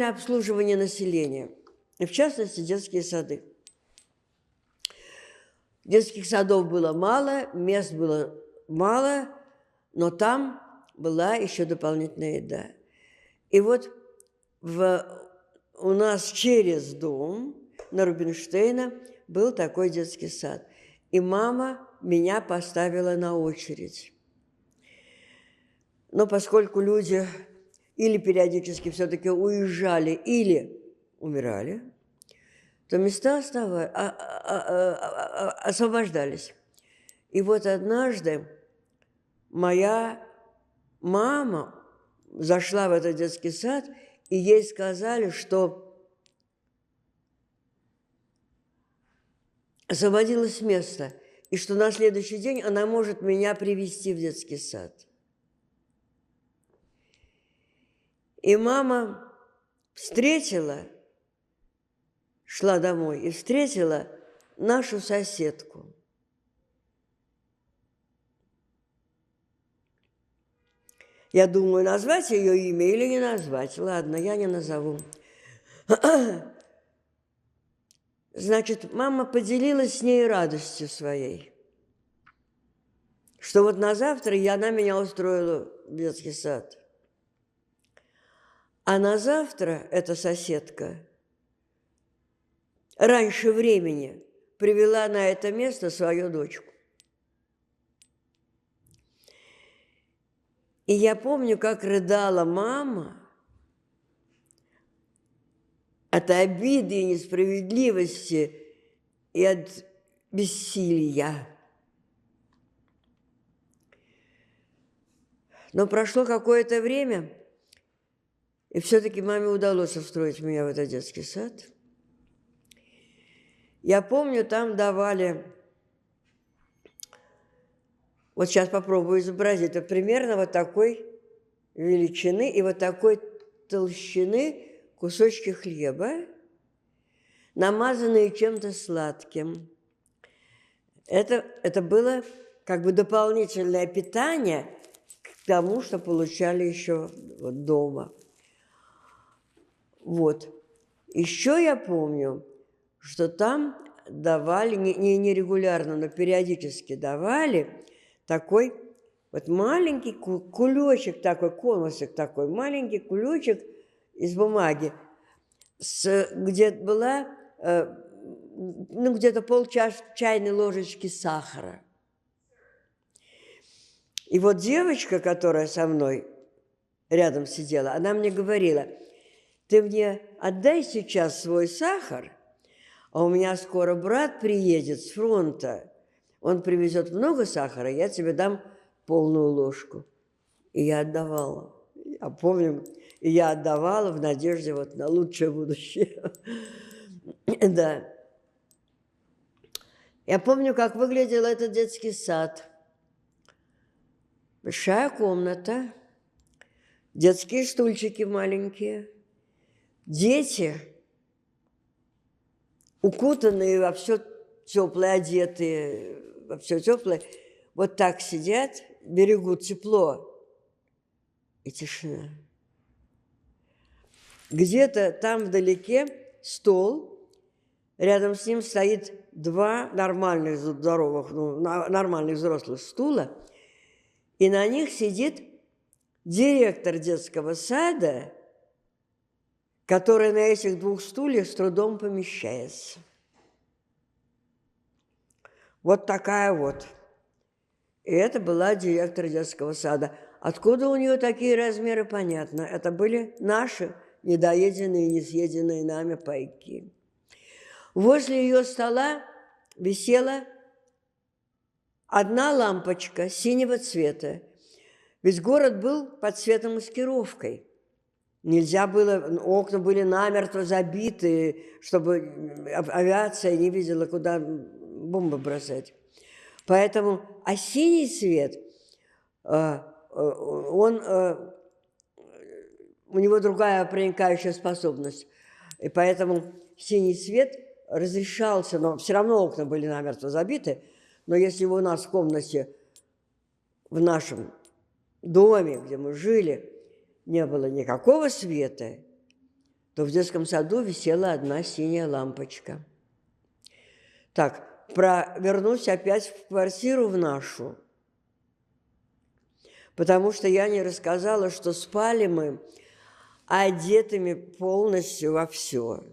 обслуживание населения. И в частности, детские сады. Детских садов было мало, мест было мало, но там была еще дополнительная еда. И вот у нас через дом на Рубинштейна был такой детский сад. И мама меня поставила на очередь. Но поскольку люди или периодически все-таки уезжали, или умирали, то места освобождались. И вот однажды моя мама зашла в этот детский сад, и ей сказали, что освободилось место, и что на следующий день она может меня привезти в детский сад. И мама шла домой и встретила нашу соседку. Я думаю, назвать ее имя или не назвать. Ладно, я не назову. Значит, мама поделилась с ней радостью своей, что вот на завтра она меня устроила в детский сад. А на завтра эта соседка раньше времени привела на это место свою дочку. И я помню, как рыдала мама от обиды и несправедливости и от бессилия. Но прошло какое-то время, и все-таки маме удалось устроить меня в этот детский сад. Я помню, там давали, вот сейчас попробую изобразить, это примерно вот такой величины и вот такой толщины кусочки хлеба, намазанные чем-то сладким. Это было как бы дополнительное питание к тому, что получали еще вот дома. Вот. Еще я помню, что там давали, не регулярно, но периодически давали такой вот маленький кулечек такой, конусик такой, маленький кулечек из бумаги, где была, где-то чайной ложечки сахара. И вот девочка, которая со мной рядом сидела, она мне говорила: ты мне отдай сейчас свой сахар, а у меня скоро брат приедет с фронта, он привезет много сахара, я тебе дам полную ложку. И я отдавала. Я помню, и я отдавала в надежде вот на лучшее будущее. Да. Я помню, как выглядел этот детский сад. Большая комната, детские стульчики маленькие, дети укутанные во все теплое, одетые во все теплое, вот так сидят, берегут тепло и тишина. Где-то там вдалеке стол, рядом с ним стоит два нормальных здоровых, нормальных взрослых стула, и на них сидит директор детского сада, который на этих двух стульях с трудом помещается. Вот такая вот. И это была директор детского сада. Откуда у нее такие размеры, понятно. Это были наши недоеденные, не съеденные нами пайки. Возле ее стола висела одна лампочка синего цвета. Ведь город был под светомаскировкой. Нельзя было, окна были намертво забиты, чтобы авиация не видела, куда бомбы бросать. Поэтому, а синий цвет, у него другая проникающая способность. И поэтому синий цвет разрешался, но все равно окна были намертво забиты. Но если у нас в комнате, в нашем доме, где мы жили, не было никакого света, то в детском саду висела одна синяя лампочка. Так, вернусь опять в квартиру в нашу, потому что я не рассказала, что спали мы одетыми полностью во все,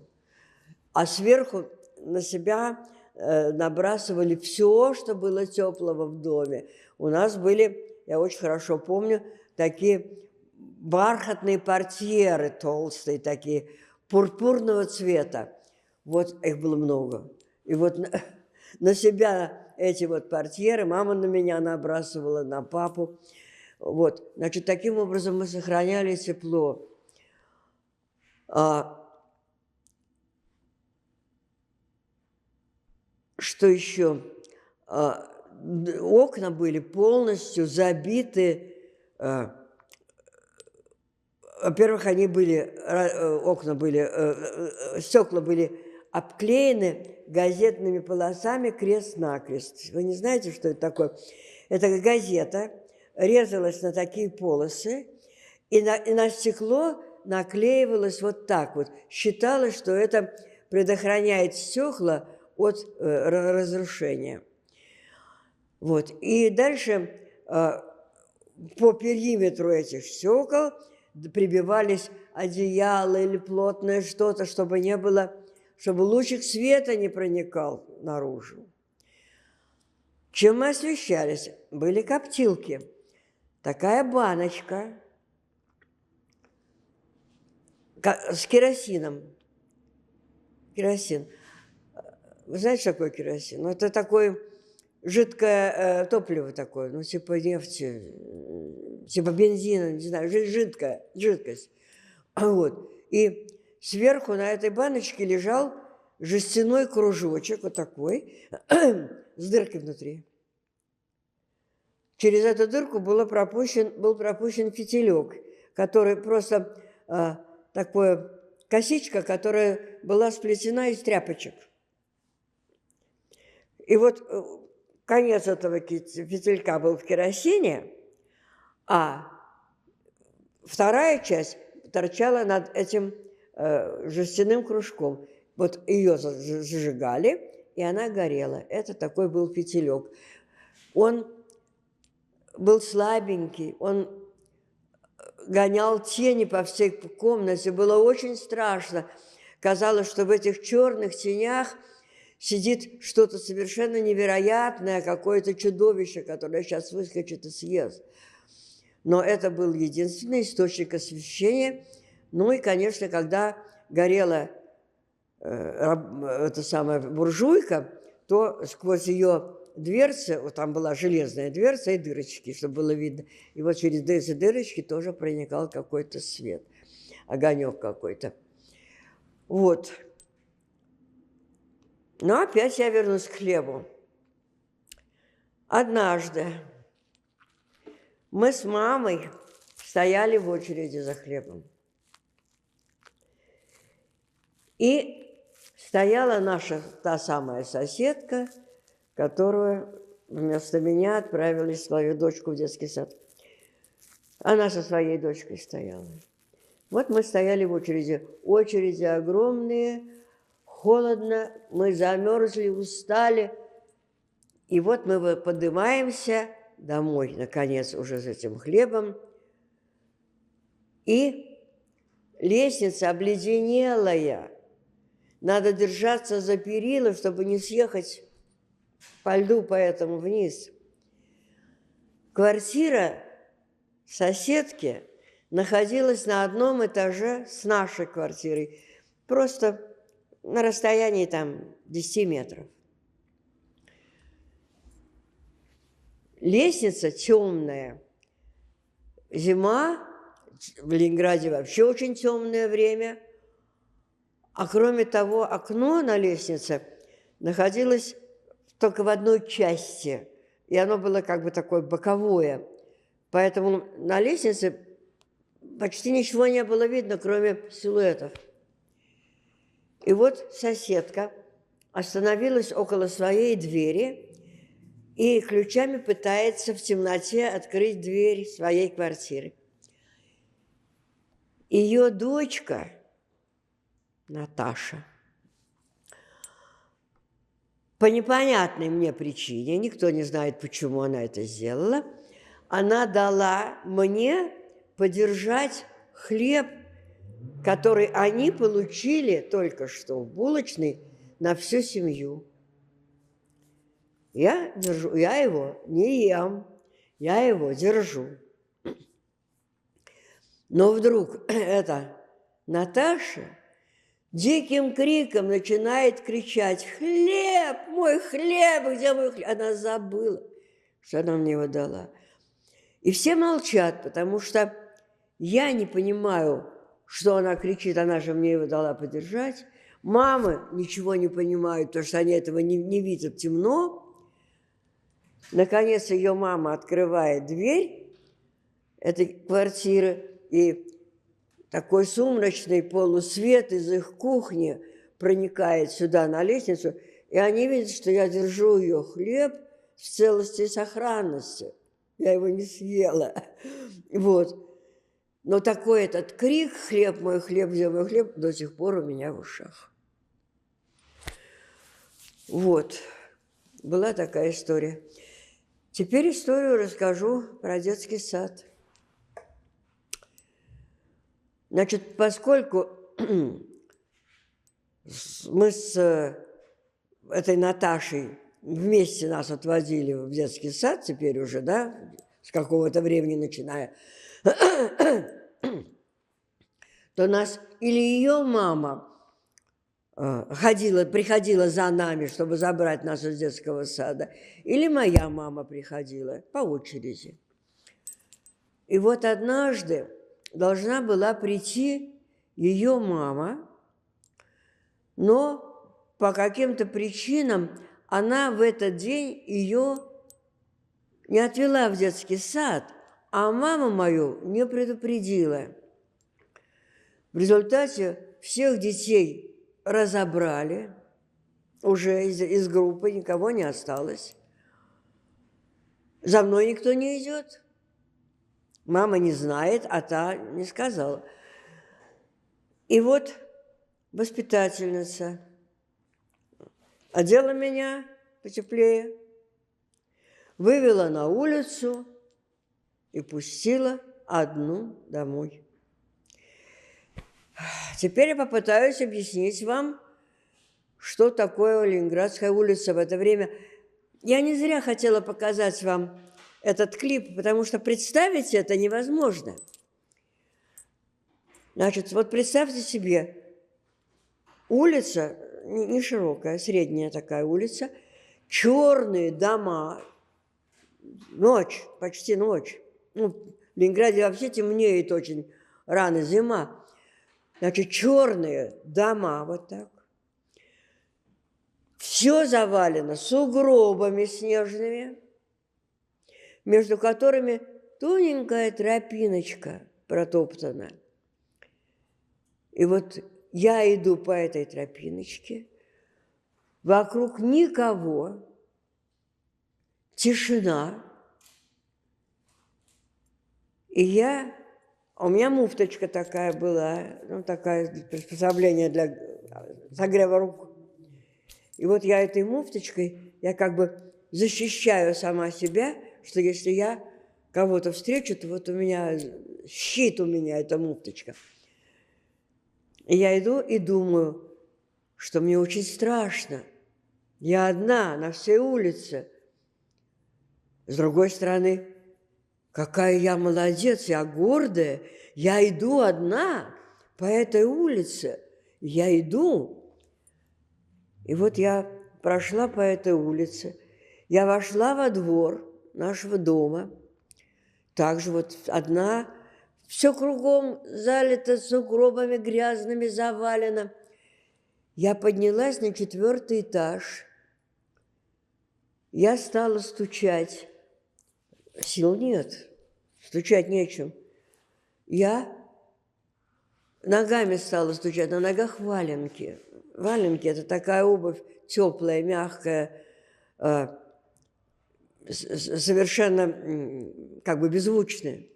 а сверху на себя набрасывали все, что было теплого в доме. У нас были, я очень хорошо помню, такие бархатные портьеры толстые, такие пурпурного цвета. Вот их было много. И вот на себя эти вот портьеры мама на меня набрасывала, на папу. Вот, значит, таким образом мы сохраняли тепло. Что еще? Окна были полностью забиты. Во-первых, стекла были обклеены газетными полосами крест-накрест. Вы не знаете, что это такое? Это газета резалась на такие полосы, и на стекло наклеивалось вот так вот. Считалось, что это предохраняет стекла от разрушения. Вот. И дальше по периметру этих стекол прибивались одеяла или плотное что-то, чтобы не было, чтобы лучик света не проникал наружу. Чем мы освещались? Были коптилки. Такая баночка с керосином. Керосин. Вы знаете, что такое керосин? Это такое жидкое топливо такое, ну, типа нефти, типа бензина, не знаю, жидкость. Вот. И сверху на этой баночке лежал жестяной кружочек, вот такой, с дыркой внутри. Через эту дырку был пропущен фитилек, который просто такая косичка, которая была сплетена из тряпочек. И вот конец этого фитилька был в керосине, а вторая часть торчала над этим жестяным кружком. Вот ее зажигали, и она горела. Это такой был фитилек. Он был слабенький, он гонял тени по всей комнате. Было очень страшно. Казалось, что в этих черных тенях сидит что-то совершенно невероятное, какое-то чудовище, которое сейчас выскочит и съест. Но это был единственный источник освещения. Ну и, конечно, когда горела эта самая буржуйка, то сквозь ее дверцы, вот там была железная дверца и дырочки, чтобы было видно. И вот через эти дырочки тоже проникал какой-то свет, огонек какой-то. Вот. Но опять я вернусь к хлебу. Однажды мы с мамой стояли в очереди за хлебом. И стояла наша та самая соседка, которая вместо меня отправила свою дочку в детский сад. Она со своей дочкой стояла. Вот мы стояли в очереди. Очереди огромные, холодно, мы замерзли, устали. И вот мы поднимаемся домой, наконец, уже с этим хлебом. И лестница обледенелая. Надо держаться за перила, чтобы не съехать по льду поэтому вниз. Квартира соседки находилась на одном этаже с нашей квартирой. Просто на расстоянии там 10 метров. Лестница темная. Зима, в Ленинграде вообще очень темное время. А кроме того, окно на лестнице находилось только в одной части. И оно было как бы такое боковое. Поэтому на лестнице почти ничего не было видно, кроме силуэтов. И вот соседка остановилась около своей двери и ключами пытается в темноте открыть дверь своей квартиры. Ее дочка, Наташа, по непонятной мне причине, никто не знает, почему она это сделала, она дала мне подержать хлеб, который они получили только что в булочной на всю семью. Я держу, я его не ем, я его держу. Но вдруг эта Наташа диким криком начинает кричать: «Хлеб! Мой хлеб! Где мой хлеб?» Она забыла, что она мне его дала. И все молчат, потому что я не понимаю, что она кричит, она же мне его дала подержать. Мамы ничего не понимают, потому что они этого не видят, темно. Наконец ее мама открывает дверь этой квартиры, и такой сумрачный полусвет из их кухни проникает сюда на лестницу, и они видят, что я держу ее хлеб в целости и сохранности. Я его не съела. Вот. Но такой этот крик: «Хлеб мой, хлеб, где мой хлеб?» до сих пор у меня в ушах. Вот. Была такая история. Теперь историю расскажу про детский сад. Значит, поскольку мы с этой Наташей вместе нас отводили в детский сад, теперь уже, да, с какого-то времени начиная, то нас или ее мама приходила за нами, чтобы забрать нас из детского сада, или моя мама приходила по очереди. И вот однажды должна была прийти ее мама, но по каким-то причинам она в этот день ее не отвела в детский сад, а маму мою не предупредила. В результате всех детей разобрали, уже из группы никого не осталось. За мной никто не идет. Мама не знает, а та не сказала. И вот воспитательница одела меня потеплее, вывела на улицу и пустила одну домой. Теперь я попытаюсь объяснить вам, что такое Ленинградская улица в это время. Я не зря хотела показать вам этот клип, потому что представить это невозможно. Значит, вот представьте себе, улица не широкая, средняя такая улица, черные дома, ночь, почти ночь. Ну, в Ленинграде вообще темнеет очень рано, зима. Значит, черные дома вот так. Все завалено сугробами снежными, между которыми тоненькая тропиночка протоптана. И вот я иду по этой тропиночке, Вокруг никого, тишина. И у меня муфточка такая была, ну, такое приспособление для согрева рук. И вот я этой муфточкой, я как бы защищаю сама себя, что если я кого-то встречу, то вот у меня щит, у меня эта муфточка. И я иду и думаю, что мне очень страшно. Я одна на всей улице. С другой стороны, какая я молодец, я гордая. Я иду одна по этой улице. Я иду. И вот я прошла по этой улице. Я вошла во двор нашего дома. Также вот одна. Все кругом залито сугробами грязными, завалено. Я поднялась на 4-й этаж. Я стала стучать. Сил нет. Стучать нечем. Я ногами стала стучать. На ногах валенки. Валенки – это такая обувь теплая, мягкая, совершенно как бы беззвучная.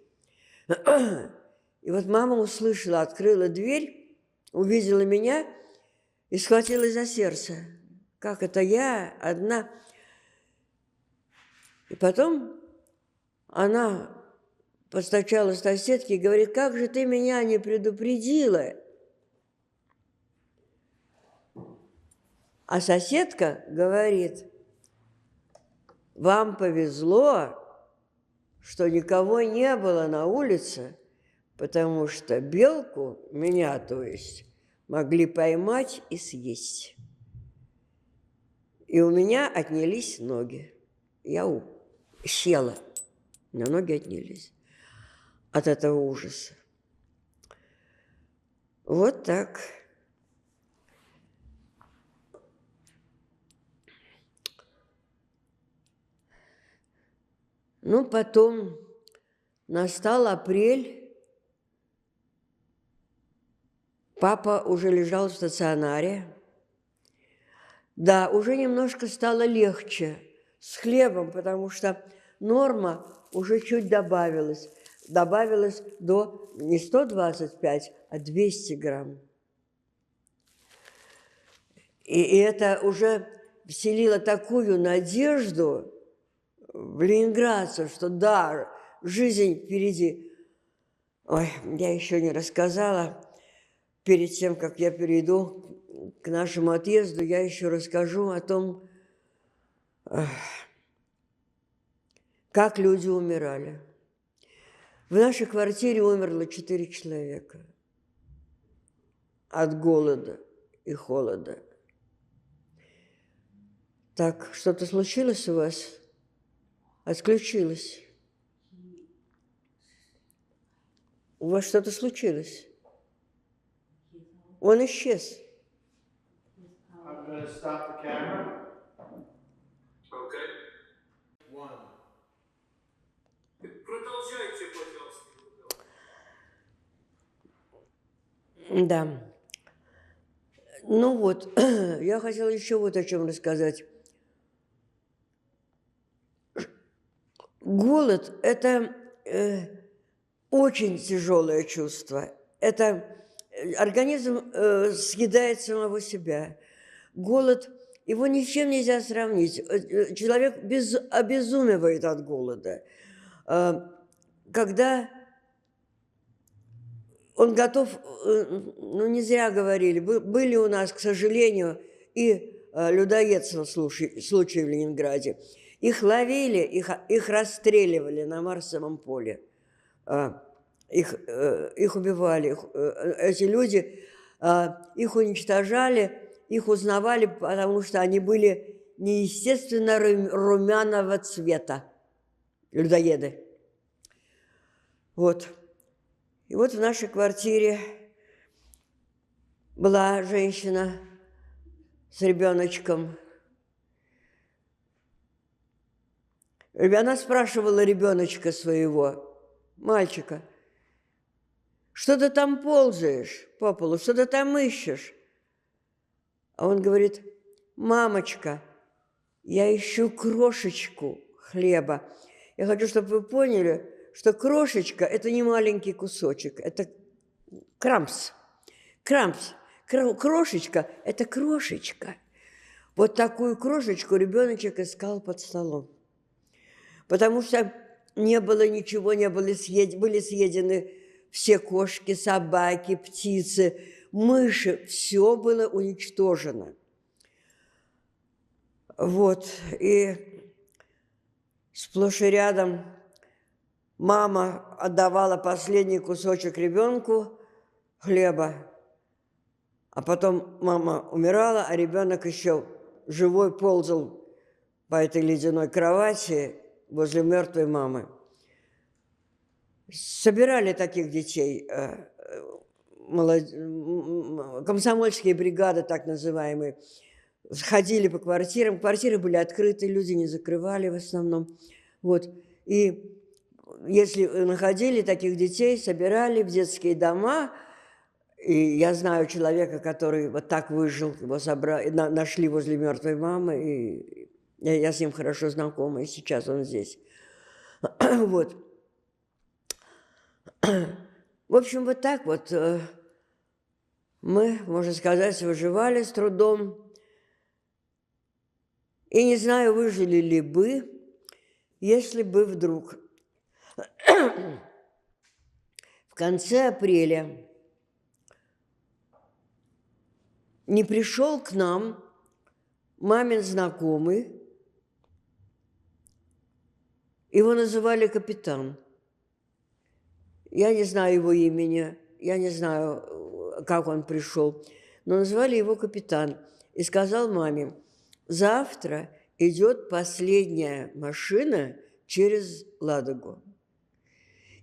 И вот мама услышала, открыла дверь, увидела меня и схватилась за сердце. Как это я одна? И потом она постучалась соседке и говорит: как же ты меня не предупредила? А соседка говорит: вам повезло, что никого не было на улице, потому что белку, меня то есть, могли поймать и съесть. И у меня отнялись ноги. Я села, у меня ноги отнялись от этого ужаса. Вот так. Ну, потом настал апрель. Папа уже лежал в стационаре. Да, уже немножко стало легче с хлебом, потому что норма уже чуть добавилась. Добавилась до не 125, а 200 грамм. И это уже вселило такую надежду в ленинградцев, что да, жизнь впереди. Ой, я еще не рассказала. Перед тем, как я перейду к нашему отъезду, я еще расскажу о том, как люди умирали. В нашей квартире умерло 4 человека от голода и холода. Так, что-то случилось у вас? Отключилось? У вас что-то случилось? Он исчез. I'm going to stop the camera. Okay. One. Продолжайте, пожалуйста. Да. Ну вот, я хотела еще вот о чем рассказать. Голод – это очень тяжелое чувство. Это организм съедает самого себя. Голод, его ни с чем нельзя сравнить. Человек обезумевает от голода. Когда он готов, ну не зря говорили, были у нас, к сожалению, и людоедство случаи в Ленинграде. Их ловили, их расстреливали на Марсовом поле. Их убивали. Эти люди, их уничтожали, их узнавали, потому что они были неестественно румяного цвета, людоеды. Вот. И вот в нашей квартире была женщина с ребеночком. И она спрашивала ребеночка своего, мальчика: что ты там ползаешь по полу, что ты там ищешь? А он говорит: мамочка, я ищу крошечку хлеба. Я хочу, чтобы вы поняли, что крошечка – это не маленький кусочек, это крамс. Крамс. Крошечка – это крошечка. Вот такую крошечку ребеночек искал под столом. Потому что не было ничего, были съедены все кошки, собаки, птицы, мыши. Все было уничтожено. Вот. И сплошь и рядом мама отдавала последний кусочек ребенку хлеба, а потом мама умирала, а ребенок еще живой ползал по этой ледяной кровати возле мертвой мамы. Собирали таких детей, комсомольские бригады, так называемые, ходили по квартирам. Квартиры были открыты, люди не закрывали в основном. Вот. И если находили таких детей, собирали в детские дома. И я знаю человека, который вот так выжил, его нашли возле мертвой мамы, и я с ним хорошо знакома, и сейчас он здесь. Вот. В общем, вот так вот мы, можно сказать, выживали с трудом. И не знаю, выжили ли бы, если бы вдруг в конце апреля не пришел к нам мамин знакомый, его называли капитан. Я не знаю его имени, я не знаю, как он пришел, но назвали его капитан. И сказал маме: завтра идет последняя машина через Ладогу.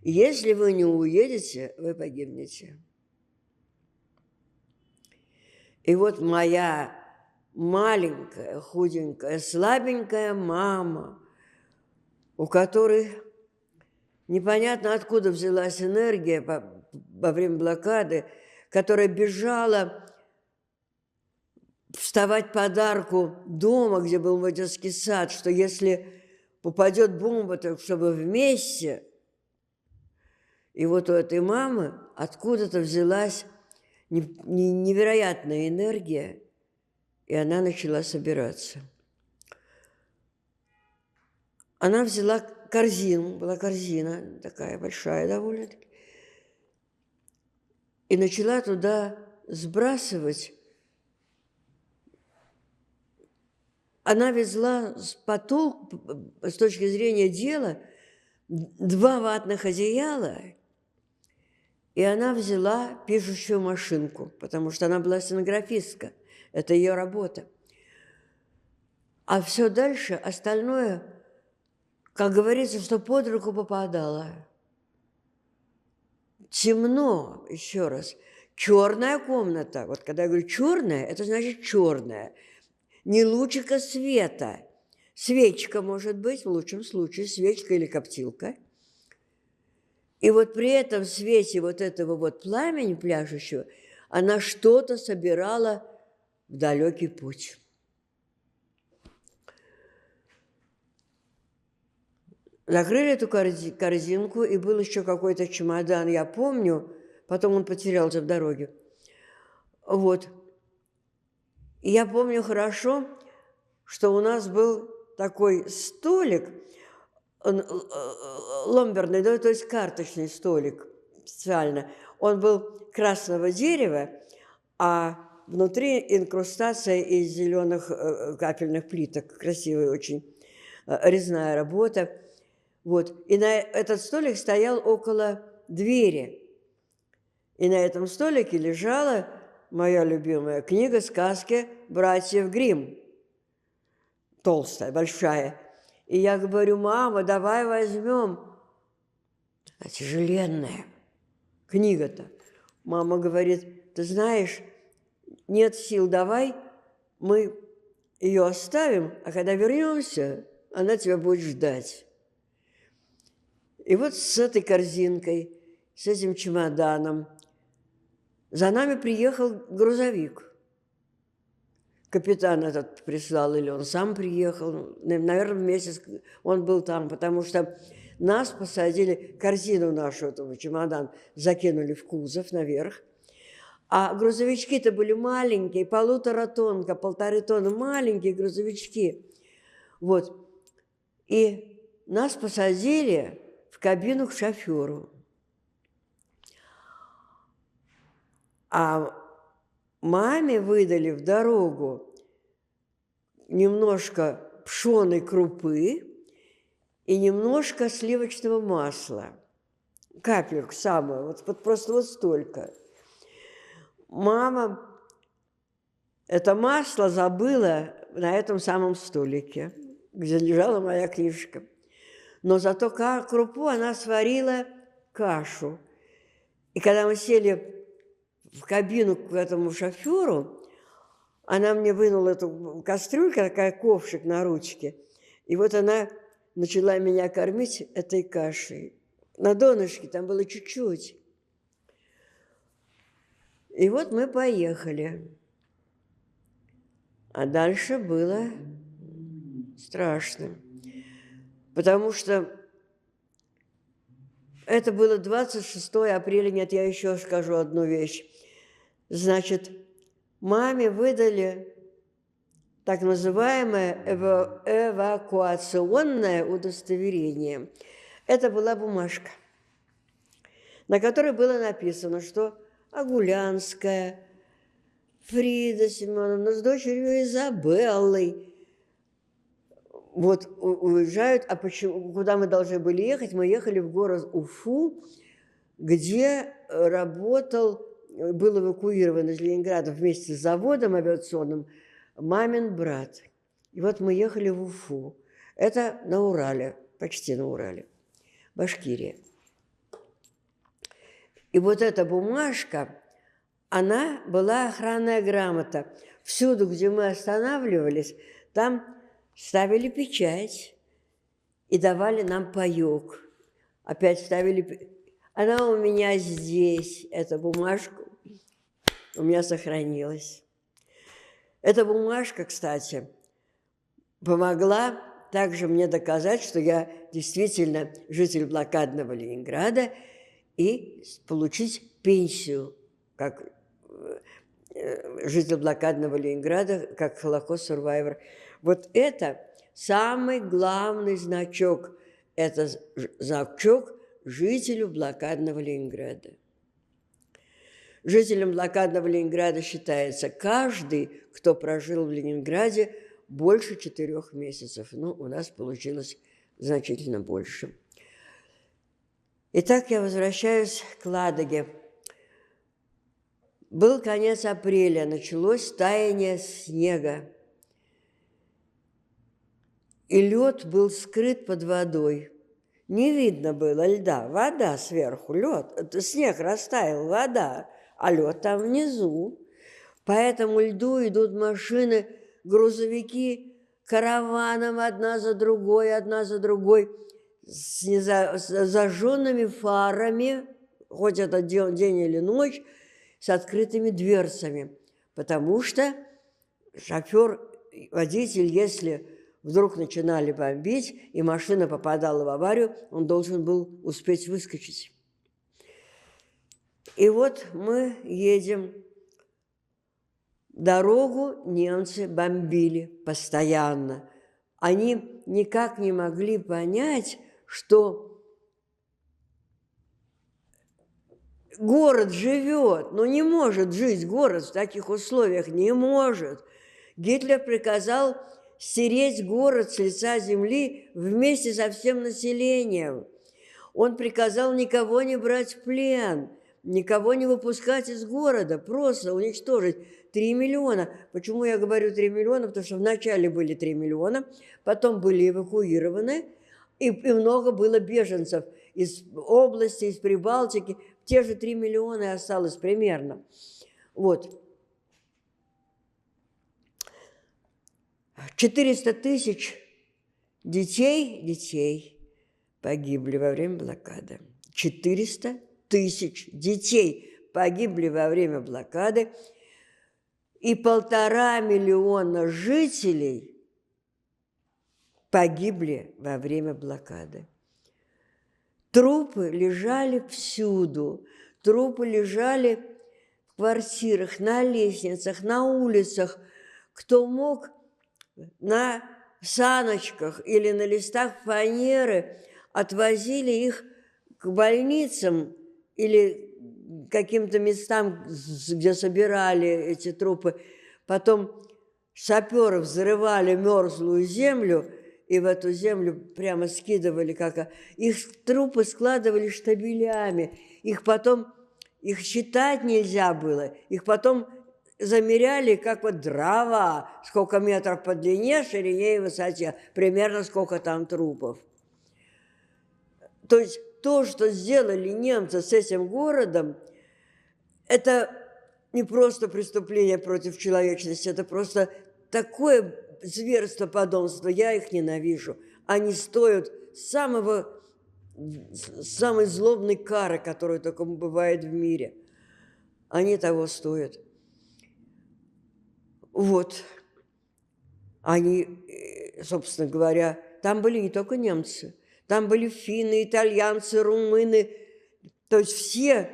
И если вы не уедете, вы погибнете. И вот моя маленькая, худенькая, слабенькая мама, у которой непонятно откуда взялась энергия во время блокады, которая бежала вставать под арку дома, где был мой детский сад, что если попадет бомба, то чтобы вместе. И вот у этой мамы откуда-то взялась невероятная энергия, и она начала собираться. Она взяла корзину, была корзина такая большая довольно-таки, и начала туда сбрасывать. Она везла с точки зрения дела, 2 ватных одеяла, и она взяла пишущую машинку, потому что она была стенографистка, это ее работа. А все дальше, остальное, как говорится, что под руку попадало. Темно, еще раз. Черная комната. Вот когда я говорю черная, это значит черная. Не лучика света. Свечка, может быть, в лучшем случае, свечка или коптилка. И вот при этом свете вот этого вот пламени пляшущего она что-то собирала в далекий путь. Закрыли эту корзинку, и был еще какой-то чемодан, я помню, потом он потерялся в дороге. Вот. И я помню хорошо, что у нас был такой столик, ломберный, да, то есть карточный столик специально. Он был красного дерева, а внутри инкрустация из зеленых капельных плиток. Красивая очень резная работа. Вот. И на этот столик стоял около двери. И на этом столике лежала моя любимая книга «Сказки братьев Гримм». Толстая, большая. И я говорю: мама, давай возьмем. А тяжеленная книга-то. Мама говорит: ты знаешь, нет сил, давай мы ее оставим, а когда вернемся, она тебя будет ждать. И вот с этой корзинкой, с этим чемоданом за нами приехал грузовик, капитан этот прислал, или он сам приехал. Наверное, месяц он был там, потому что нас посадили, корзину нашу, этого чемодан, закинули в кузов наверх. А грузовички-то были маленькие, 1,5 тонны, 1,5 тонны, маленькие грузовички. Вот. И нас посадили в кабину к шоферу. А маме выдали в дорогу немножко пшеной крупы и немножко сливочного масла. Капельку самую, вот просто вот столько. Мама это масло забыла на этом самом столике, где лежала моя книжка. Но зато крупу она сварила кашу. И когда мы сели в кабину к этому шоферу, она мне вынула эту кастрюльку, такая ковшик на ручке. И вот она начала меня кормить этой кашей. На донышке там было чуть-чуть. И вот мы поехали. А дальше было страшно. Потому что это было 26 апреля. Нет, я еще скажу одну вещь. Значит, маме выдали так называемое эвакуационное удостоверение. Это была бумажка, на которой было написано, что Агулянская, Фрида Семеновна с дочерью Изабеллой вот уезжают. А почему, куда мы должны были ехать? Мы ехали в город Уфу, где был эвакуирован из Ленинграда вместе с заводом авиационным мамин брат. И вот мы ехали в Уфу. Это на Урале, почти на Урале, Башкирия. И вот эта бумажка, она была охранная грамота. Всюду, где мы останавливались, там ставили печать и давали нам паёк. Опять ставили... Она у меня здесь, эта бумажка, у меня сохранилась. Эта бумажка, кстати, помогла также мне доказать, что я действительно житель блокадного Ленинграда, и получить пенсию как житель блокадного Ленинграда, как Holocaust-survivor. Вот это самый главный значок. Это значок жителю блокадного Ленинграда. Жителем блокадного Ленинграда считается каждый, кто прожил в Ленинграде больше 4 месяцев. Ну, у нас получилось значительно больше. Итак, я возвращаюсь к Ладоге. Был конец апреля, началось таяние снега. И лед был скрыт под водой. Не видно было льда, вода сверху, лед. Снег растаял, вода, а лед там внизу. По этому льду идут машины, грузовики, караваном одна за другой, с зажженными фарами, хоть это день или ночь, с открытыми дверцами. Потому что шофер, водитель, если вдруг начинали бомбить, и машина попадала в аварию, он должен был успеть выскочить. И вот мы едем. Дорогу немцы бомбили постоянно. Они никак не могли понять, что город живет, но не может жить город в таких условиях, не может. Гитлер приказал стереть город с лица земли вместе со всем населением. Он приказал никого не брать в плен, никого не выпускать из города, просто уничтожить 3 миллиона. Почему я говорю 3 миллиона? Потому что вначале были 3 миллиона, потом были эвакуированы, и много было беженцев из области, из Прибалтики. Те же 3 миллиона и осталось примерно. Вот. 400 тысяч детей погибли во время блокады. 400 тысяч детей погибли во время блокады. И 1,5 миллиона жителей погибли во время блокады. Трупы лежали всюду. Трупы лежали в квартирах, на лестницах, на улицах. Кто мог, на саночках или на листах фанеры отвозили их к больницам или каким-то местам, где собирали эти трупы. Потом саперы взрывали мерзлую землю и в эту землю прямо скидывали. Их трупы складывали штабелями. Их считать нельзя было. Их потом замеряли, как вот дрова, сколько метров по длине, ширине и высоте, примерно сколько там трупов. То есть то, что сделали немцы с этим городом, это не просто преступление против человечности, это просто такое зверство, подонство. Я их ненавижу. Они стоят самой злобной кары, которая только бывает в мире. Они того стоят. Вот. Они, собственно говоря, там были не только немцы, там были финны, итальянцы, румыны, то есть все,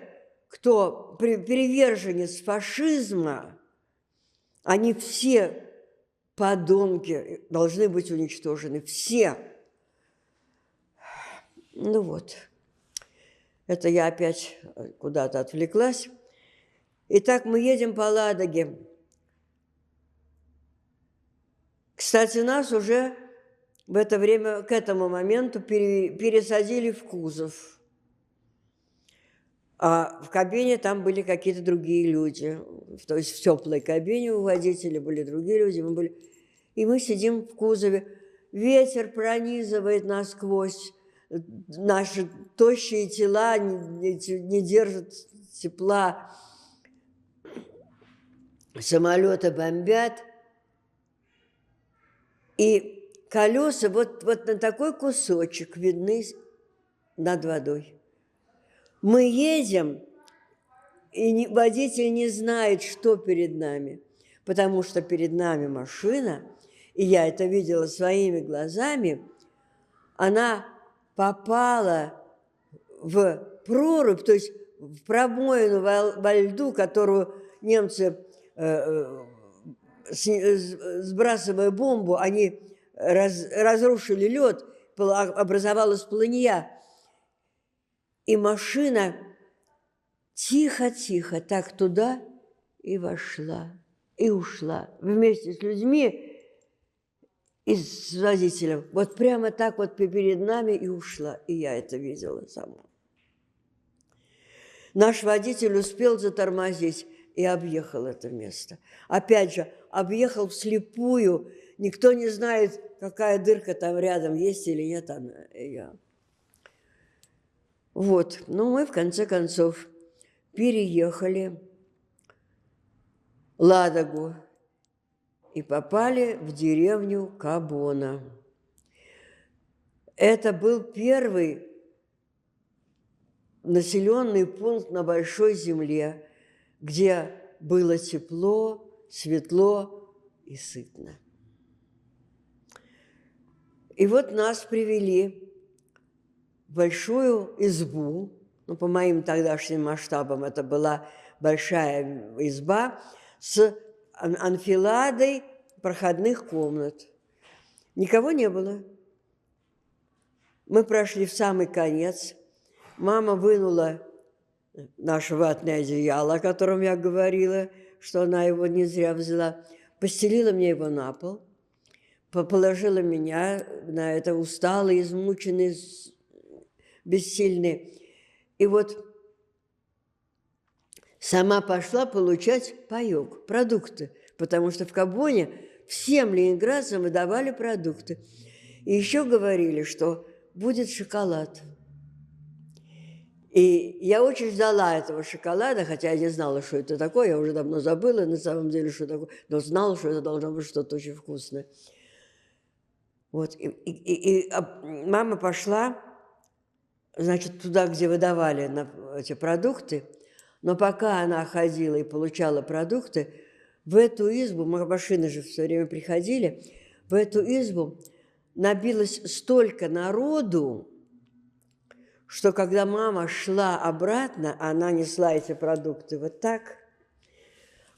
кто приверженец фашизма, они все подонки, должны быть уничтожены, все. Ну вот, это я опять куда-то отвлеклась. Итак, мы едем по Ладоге. Кстати, нас уже в это время, к этому моменту пересадили в кузов. А в кабине там были какие-то другие люди. То есть в теплой кабине у водителя были другие люди. И мы сидим в кузове. Ветер пронизывает насквозь. Наши тощие тела не держат тепла. Самолеты бомбят. И колеса вот на такой кусочек видны над водой. Мы едем, и водитель не знает, что перед нами, потому что перед нами машина, и я это видела своими глазами, она попала в прорубь, то есть в пробоину во льду, которую немцы, сбрасывая бомбу, они разрушили лед, образовалась полынья. И машина тихо-тихо так туда и вошла, и ушла вместе с людьми и с водителем. Вот прямо так вот перед нами и ушла. И я это видела сама. Наш водитель успел затормозить и объехал это место. Опять же, объехал вслепую. Никто не знает, какая дырка там рядом есть или нет. Вот, ну мы в конце концов переехали Ладогу и попали в деревню Кабона. Это был первый населенный пункт на большой земле, где было тепло, светло и сытно. И вот нас привели большую избу, ну, по моим тогдашним масштабам это была большая изба с анфиладой проходных комнат. Никого не было. Мы прошли в самый конец. Мама вынула наше ватное одеяло, о котором я говорила, что она его не зря взяла, постелила мне его на пол, положила меня на это усталый, измученный, бессильный. И вот сама пошла получать паёк, продукты, потому что в Кабоне всем ленинградцам выдавали продукты. И еще говорили, что будет шоколад. И я очень ждала этого шоколада, хотя я не знала, что это такое, я уже давно забыла на самом деле, что такое, но знала, что это должно быть что-то очень вкусное. Вот. И мама пошла, значит, туда, где выдавали эти продукты, но пока она ходила и получала продукты, В эту избу, мы машины же все время приходили, в эту избу набилось столько народу, что когда мама шла обратно, она несла эти продукты вот так,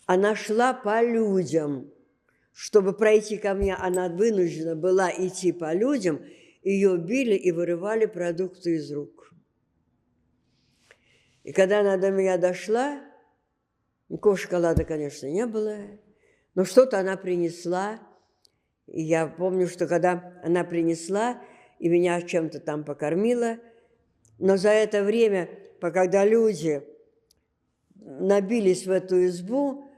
она шла по людям. Чтобы пройти ко мне, она вынуждена была идти по людям, ее били и вырывали продукты из рук. И когда она до меня дошла, никакого шоколада, конечно, не было, но что-то она принесла. И я помню, что когда она принесла и меня чем-то там покормила, но за это время, когда люди набились в эту избу,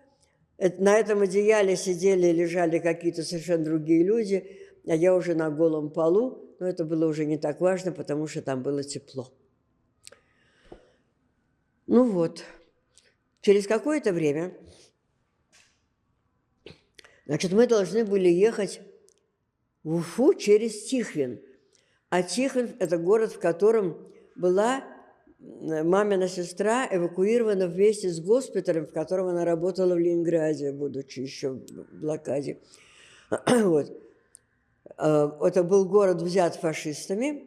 на этом одеяле сидели и лежали какие-то совершенно другие люди, а я уже на голом полу, но это было уже не так важно, потому что там было тепло. Ну вот, через какое-то время, значит, мы должны были ехать в Уфу через Тихвин. А Тихвин – это город, в котором была мамина сестра эвакуирована вместе с госпиталем, в котором она работала в Ленинграде, будучи еще в блокаде. Вот. Это был город, взят фашистами,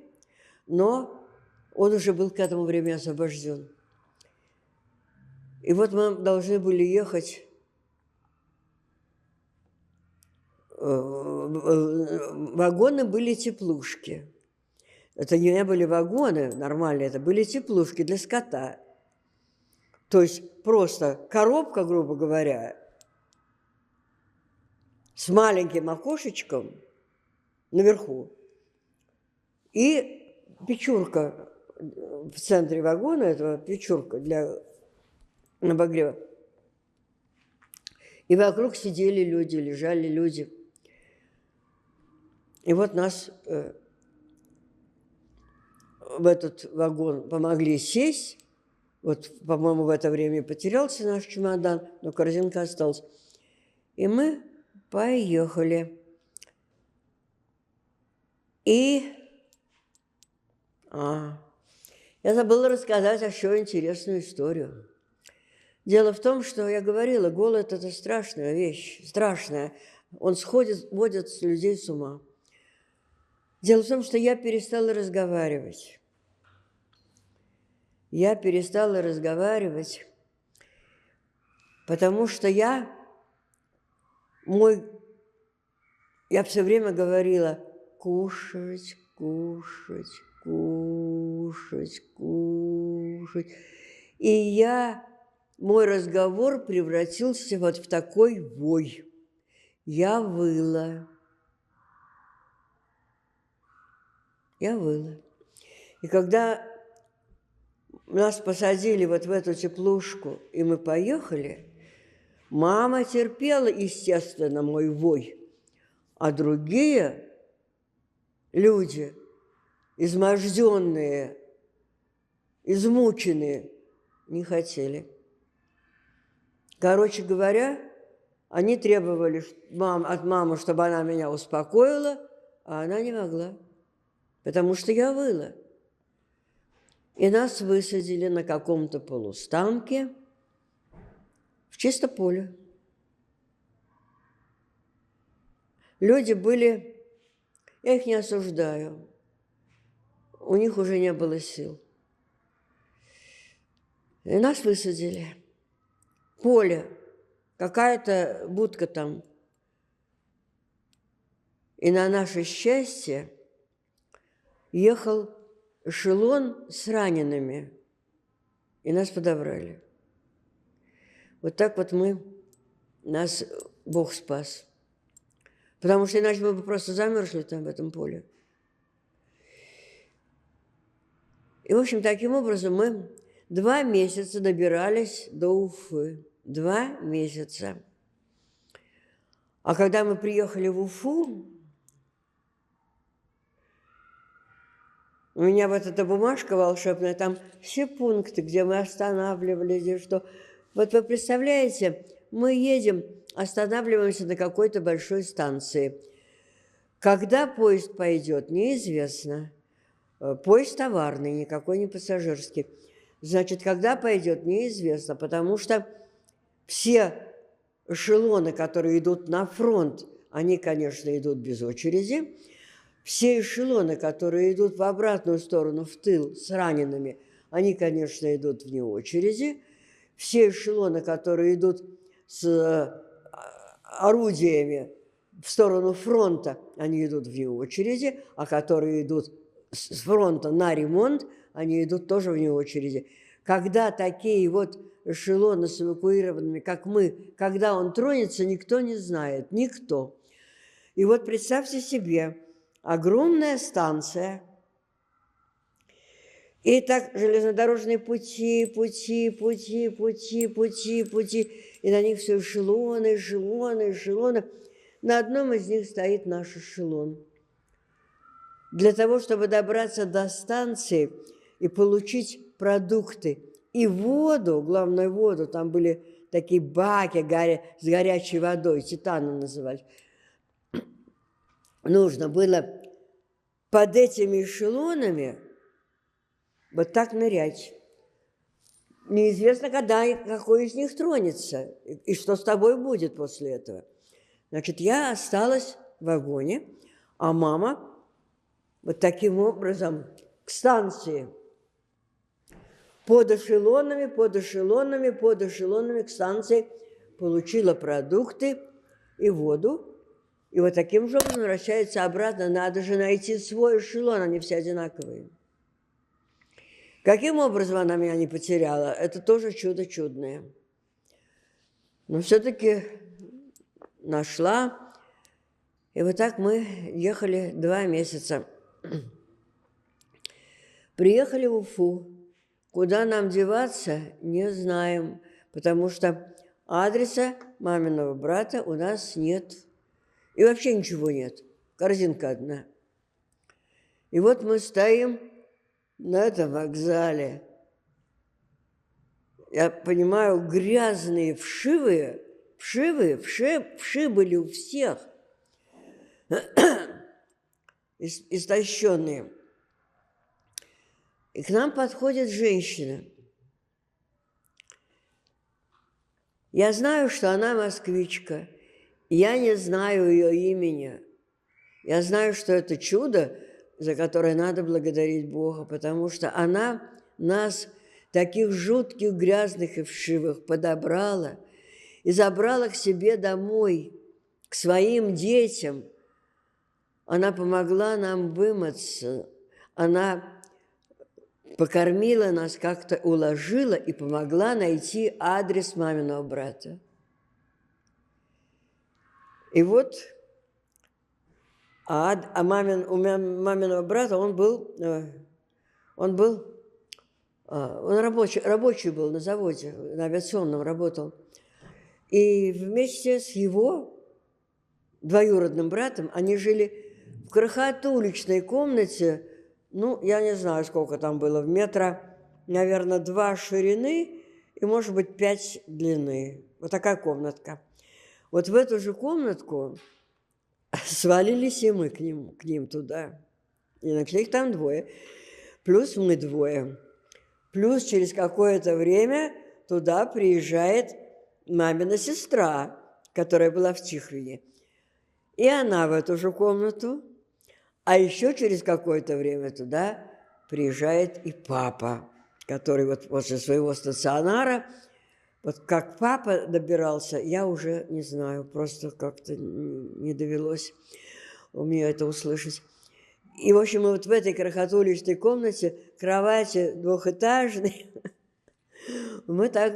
но он уже был к этому времени освобожден. И вот мы должны были ехать. Вагоны были теплушки. Это не были вагоны нормальные, это были теплушки для скота. То есть просто коробка, грубо говоря, с маленьким окошечком наверху и печурка в центре вагона, этого печурка для обогрева. И вокруг сидели люди, лежали люди. И вот нас в этот вагон помогли сесть. Вот, по-моему, в это время потерялся наш чемодан, но корзинка осталась. И мы поехали. И я забыла рассказать еще интересную историю. Дело в том, что я говорила, голод – это страшная вещь, страшная. Он сводит людей с ума. Дело в том, что я перестала разговаривать. Я перестала разговаривать, потому что я все время говорила кушать, кушать, кушать, кушать. И мой разговор превратился вот в такой вой. Я выла. Я выла. И когда нас посадили вот в эту теплушку, и мы поехали, мама терпела, естественно, мой вой, а другие люди, изможденные, измученные, не хотели. Короче говоря, они требовали от мамы, чтобы она меня успокоила, а она не могла, потому что я выла. И нас высадили на каком-то полустанке в чисто поле. Люди были, я их не осуждаю, у них уже не было сил. И нас высадили. Поле, какая-то будка там. И на наше счастье ехал эшелон с ранеными, и нас подобрали. Вот так вот нас Бог спас. Потому что иначе мы бы просто замерзли там, в этом поле. И, в общем, таким образом мы 2 месяца добирались до Уфы. 2 месяца. А когда мы приехали в Уфу, у меня вот эта бумажка волшебная, там все пункты, где мы останавливались, где что. Вот вы представляете, мы едем, останавливаемся на какой-то большой станции. Когда поезд пойдет, неизвестно. Поезд товарный, никакой не пассажирский. Значит, когда пойдет, неизвестно, потому что все эшелоны, которые идут на фронт, они, конечно, идут без очереди. Все эшелоны, которые идут в обратную сторону, в тыл, с ранеными, они, конечно, идут вне очереди. Все эшелоны, которые идут с орудиями в сторону фронта, они идут вне очереди, а которые идут с фронта на ремонт, они идут тоже вне очереди. Когда такие вот эшелоны с эвакуированными, как мы, когда он тронется, никто не знает, никто. И вот представьте себе, огромная станция, и так железнодорожные пути, и на них все эшелоны. На одном из них стоит наш эшелон. Для того, чтобы добраться до станции и получить продукты и воду, главное воду, там были такие баки с горячей водой, титаны назывались, нужно было под этими эшелонами вот так нырять. Неизвестно, когда и какой из них тронется, и что с тобой будет после этого. Значит, я осталась в вагоне, а мама вот таким образом к станции под эшелонами к станции получила продукты и воду. И вот таким же образом возвращается обратно. Надо же найти свой эшелон, они все одинаковые. Каким образом она меня не потеряла, это тоже чудо чудное. Но все-таки нашла. И вот так мы ехали 2 месяца. Приехали в Уфу. Куда нам деваться, не знаем, потому что адреса маминого брата у нас нет. И вообще ничего нет. Корзинка одна. И вот мы стоим на этом вокзале. Я понимаю, грязные, вши были у всех. Истощенные. И к нам подходит женщина. Я знаю, что она москвичка. Я не знаю ее имени. Я знаю, что это чудо, за которое надо благодарить Бога, потому что она нас, таких жутких, грязных и вшивых, подобрала и забрала к себе домой, к своим детям. Она помогла нам вымыться, она покормила нас, как-то уложила и помогла найти адрес маминого брата. И вот, у маминого брата он рабочий был на заводе, на авиационном работал. И вместе с его двоюродным братом они жили в крохотуличной комнате, ну, я не знаю, сколько там было, в метра, наверное, 2 ширины и, может быть, 5 длины. Вот такая комнатка. Вот в эту же комнатку свалились и мы к ним туда. И нашли их там 2. Плюс мы 2. Плюс через какое-то время туда приезжает мамина сестра, которая была в Тихвине. И она в эту же комнату. А еще через какое-то время туда приезжает и папа, который вот после своего стационара, вот как папа добирался, я уже не знаю, просто как-то не довелось у меня это услышать. И, в общем, вот в этой крохотуличной комнате, кровати двухэтажной, мы так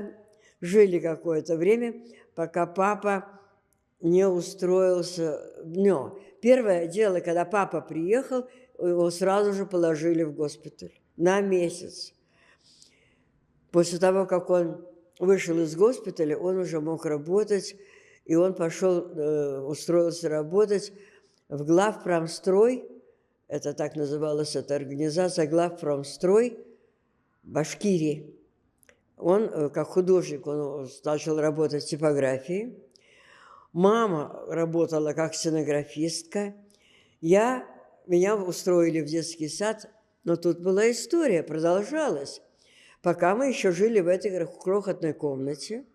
жили какое-то время, пока папа не устроился. Но первое дело, когда папа приехал, его сразу же положили в госпиталь на месяц. После того, как он вышел из госпиталя, он уже мог работать, и он пошел, устроился работать в главпромстрой, это так называлась эта организация, главпромстрой Башкирии. Он, как художник, он начал работать в типографии. Мама работала как стенографистка. Меня устроили в детский сад, но тут была история, продолжалась. Пока мы еще жили в этой крохотной комнате,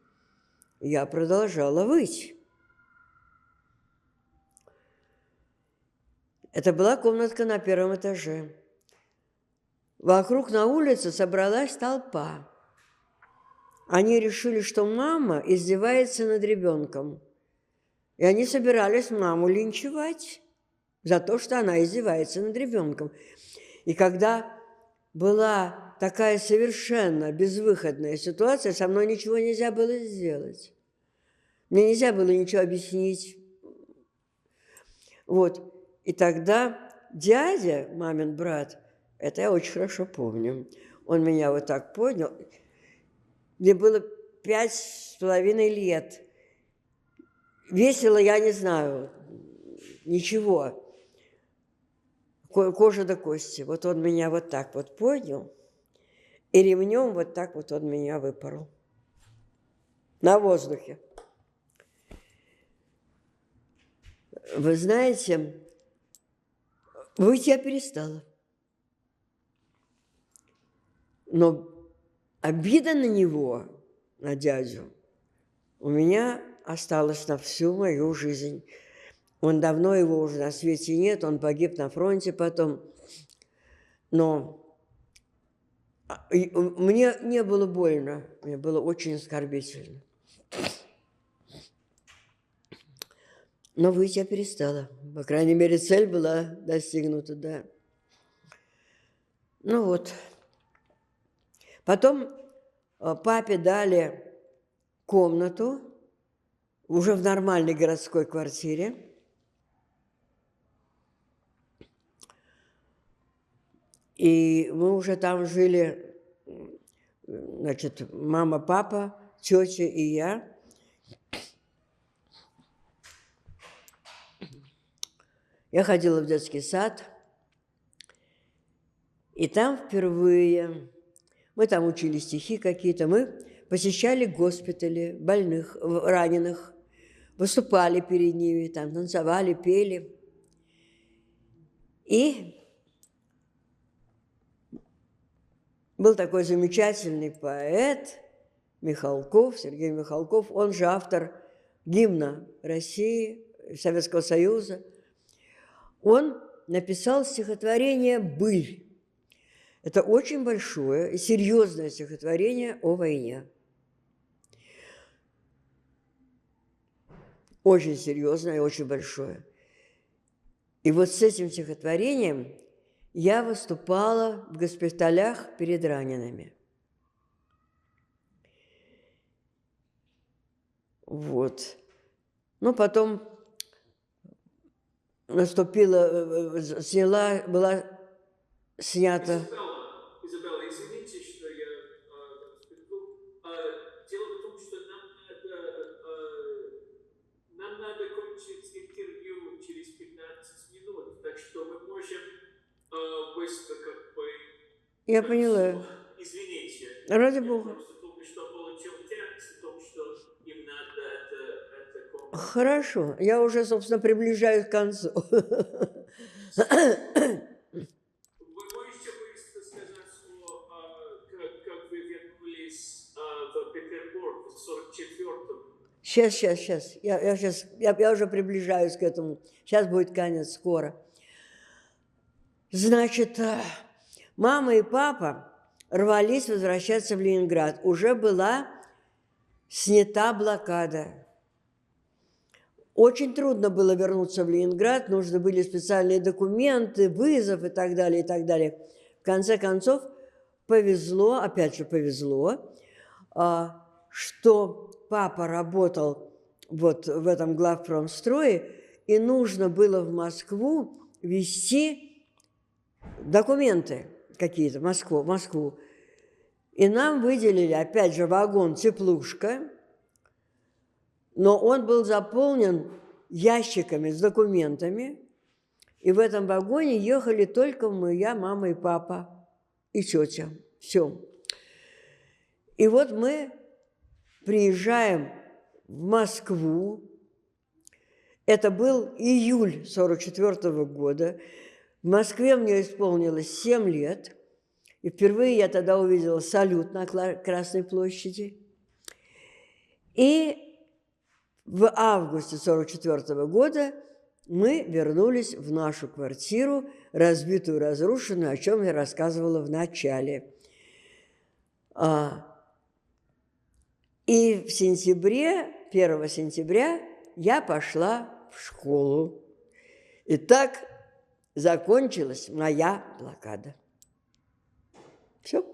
Я продолжала выть. Это была комнатка на первом этаже. Вокруг на улице собралась толпа. Они решили, что мама издевается над ребенком. И они собирались маму линчевать за то, что она издевается над ребенком. И когда была такая совершенно безвыходная ситуация, со мной ничего нельзя было сделать. Мне нельзя было ничего объяснить. Вот. И тогда дядя, мамин брат, это я очень хорошо помню, он меня вот так поднял. Мне было 5,5 лет. Весело, я не знаю, ничего. Кожа до кости. Вот он меня вот так вот поднял, и ремнем вот так вот он меня выпорол. На воздухе. Вы знаете, выть я перестала. Но обида на него, на дядю, у меня осталась на всю мою жизнь. Он давно, его уже на свете нет, он погиб на фронте потом. Но мне не было больно, мне было очень оскорбительно. Но выть я перестала. По крайней мере, цель была достигнута, да. Ну вот. Потом папе дали комнату уже в нормальной городской квартире. И мы уже там жили, значит, мама, папа, тетя и я. Я ходила в детский сад, и там впервые, мы там учили стихи какие-то, мы посещали госпитали больных, раненых, выступали перед ними, там танцевали, пели. И был такой замечательный поэт Михалков, Сергей Михалков, он же автор гимна России, Советского Союза. Он написал стихотворение «Быль». Это очень большое и серьезное стихотворение о войне. Очень серьезное и очень большое. И вот с этим стихотворением я выступала в госпиталях перед ранеными. Вот. Ну, потом была снята. Изабелла, извините, что я дело в том, что нам надо кончить интервью через 15 минут, так что мы можем быстро как бы... Я поняла. Извините. Ради бога. Я просто только что получил текст о том, что им надо это комнату. Хорошо. Я уже, собственно, приближаюсь к концу. Вы можете быстро сказать, как вы вернулись в Петербург в 44-м? Сейчас. Я уже приближаюсь к этому. Сейчас будет конец, скоро. Значит, мама и папа рвались возвращаться в Ленинград. Уже была снята блокада. Очень трудно было вернуться в Ленинград, нужны были специальные документы, вызов и так далее, и так далее. В конце концов, повезло, опять же повезло, что папа работал вот в этом главпромстрое, и нужно было в Москву везти документы какие-то в Москву. И нам выделили, опять же, вагон-теплушка, но он был заполнен ящиками с документами, и в этом вагоне ехали только мы, я, мама и папа, и тетя. Все. И вот мы приезжаем в Москву. Это был июль 1944 года. В Москве мне исполнилось 7 лет. И впервые я тогда увидела салют на Красной площади. И В августе 1944 года мы вернулись в нашу квартиру, разбитую, разрушенную, о чем я рассказывала в начале. И в сентябре, 1 сентября, я пошла в школу. И так закончилась моя блокада. Все.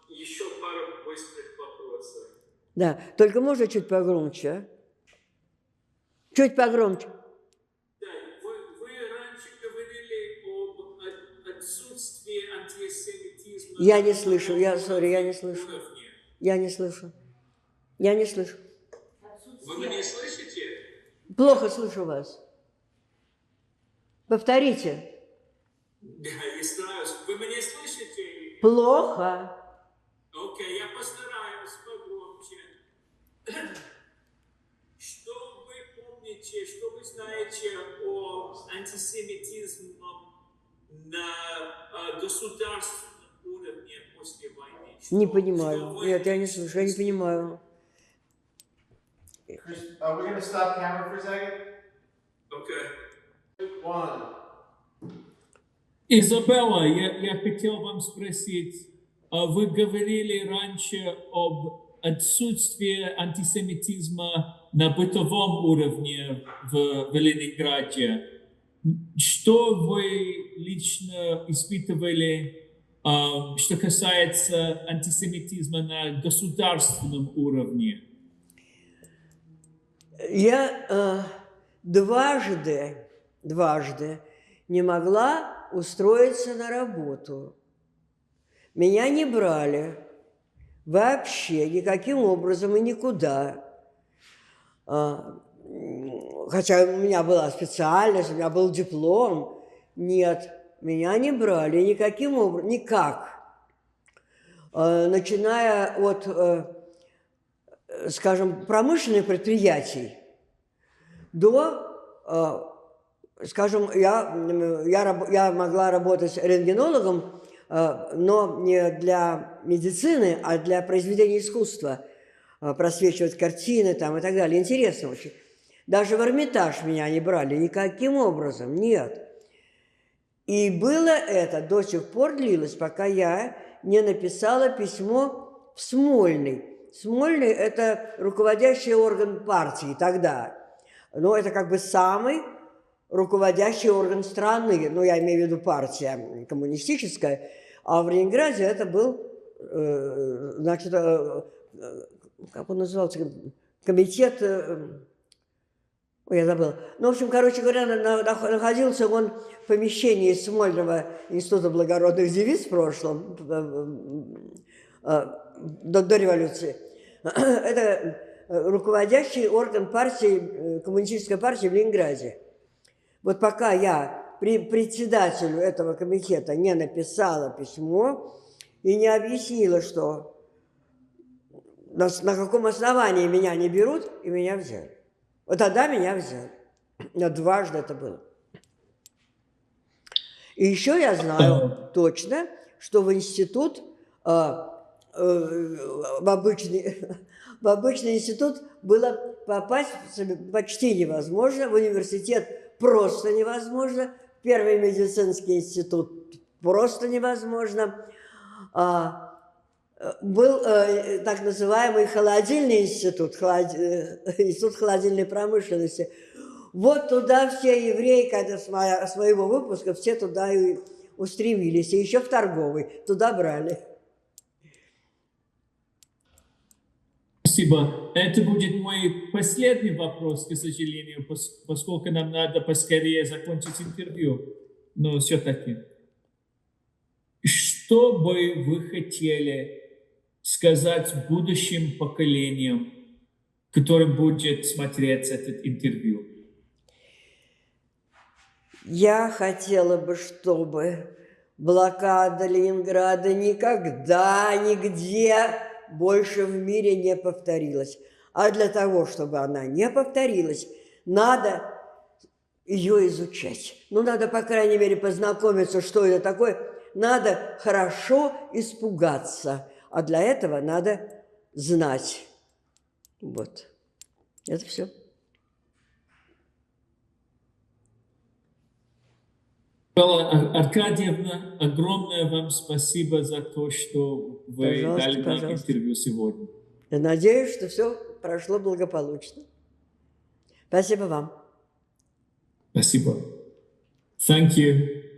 Еще пару быстрых вопросов. Да, только можно чуть погромче, а? Чуть погромче. Да, вы раньше говорили об отсутствии антисемитизма. Я не слышу, я не слышу. Уровне. Я не слышу. Я не слышу. Вы меня слышите? Плохо слышу вас. Повторите. Да, я стараюсь. Вы меня слышите? Плохо. Окей, я постараюсь погромче. Что вы помните, что вы знаете о антисемитизме на государственном уровне после войны? Не понимаю. Нет, я не слышу, я не понимаю. Are we gonna stop camera for a second? Окей. One. Изабелла, я хотел вам спросить, вы говорили раньше об отсутствии антисемитизма на бытовом уровне в Ленинграде. Что вы лично испытывали, что касается антисемитизма на государственном уровне? Я дважды не могла устроиться на работу. Меня не брали вообще никаким образом и никуда. Хотя у меня была специальность, у меня был диплом. Нет, меня не брали никаким образом, никак. Начиная от, скажем, промышленных предприятий до, скажем, я могла работать рентгенологом, но не для медицины, а для произведения искусства, просвечивать картины там и так далее. Интересно очень. Даже в Эрмитаж меня не брали никаким образом, нет. И было это, до сих пор длилось, пока я не написала письмо в Смольный. Смольный – это руководящий орган партии тогда. Но это как бы самый руководящий орган страны, ну, я имею в виду партия коммунистическая, а в Ленинграде это был, значит, как он назывался, комитет, я забыла. Ну, в общем, короче говоря, находился он в помещении Смольного института благородных девиц в прошлом, до революции. Это руководящий орган партии, коммунистической партии в Ленинграде. Вот пока я председателю этого комитета не написала письмо и не объяснила, что на каком основании меня не берут, и меня взяли. Вот тогда меня взяли. Но дважды это было. И еще я знаю точно, что в институт, в обычный институт было попасть почти невозможно, в университет просто невозможно, в первый медицинский институт просто невозможно. Был так называемый холодильный институт, институт холодильной промышленности. Вот туда все евреи, когда с моего выпуска, все туда и устремились. И еще в торговый, туда брали. Спасибо. Это будет мой последний вопрос, к сожалению, поскольку нам надо поскорее закончить интервью. Но все-таки, что бы вы хотели сказать будущим поколениям, которым будет смотреть это интервью? Я хотела бы, чтобы блокада Ленинграда никогда, нигде больше в мире не повторилась. А для того, чтобы она не повторилась, надо ее изучать. Ну, надо, по крайней мере, познакомиться, что это такое. Надо хорошо испугаться. А для этого надо знать. Вот. Это все. Белла Аркадьевна, огромное вам спасибо за то, что вы Пожалуйста, дали нам пожалуйста. интервью сегодня. Я надеюсь, что все прошло благополучно. Спасибо вам. Спасибо. Thank you.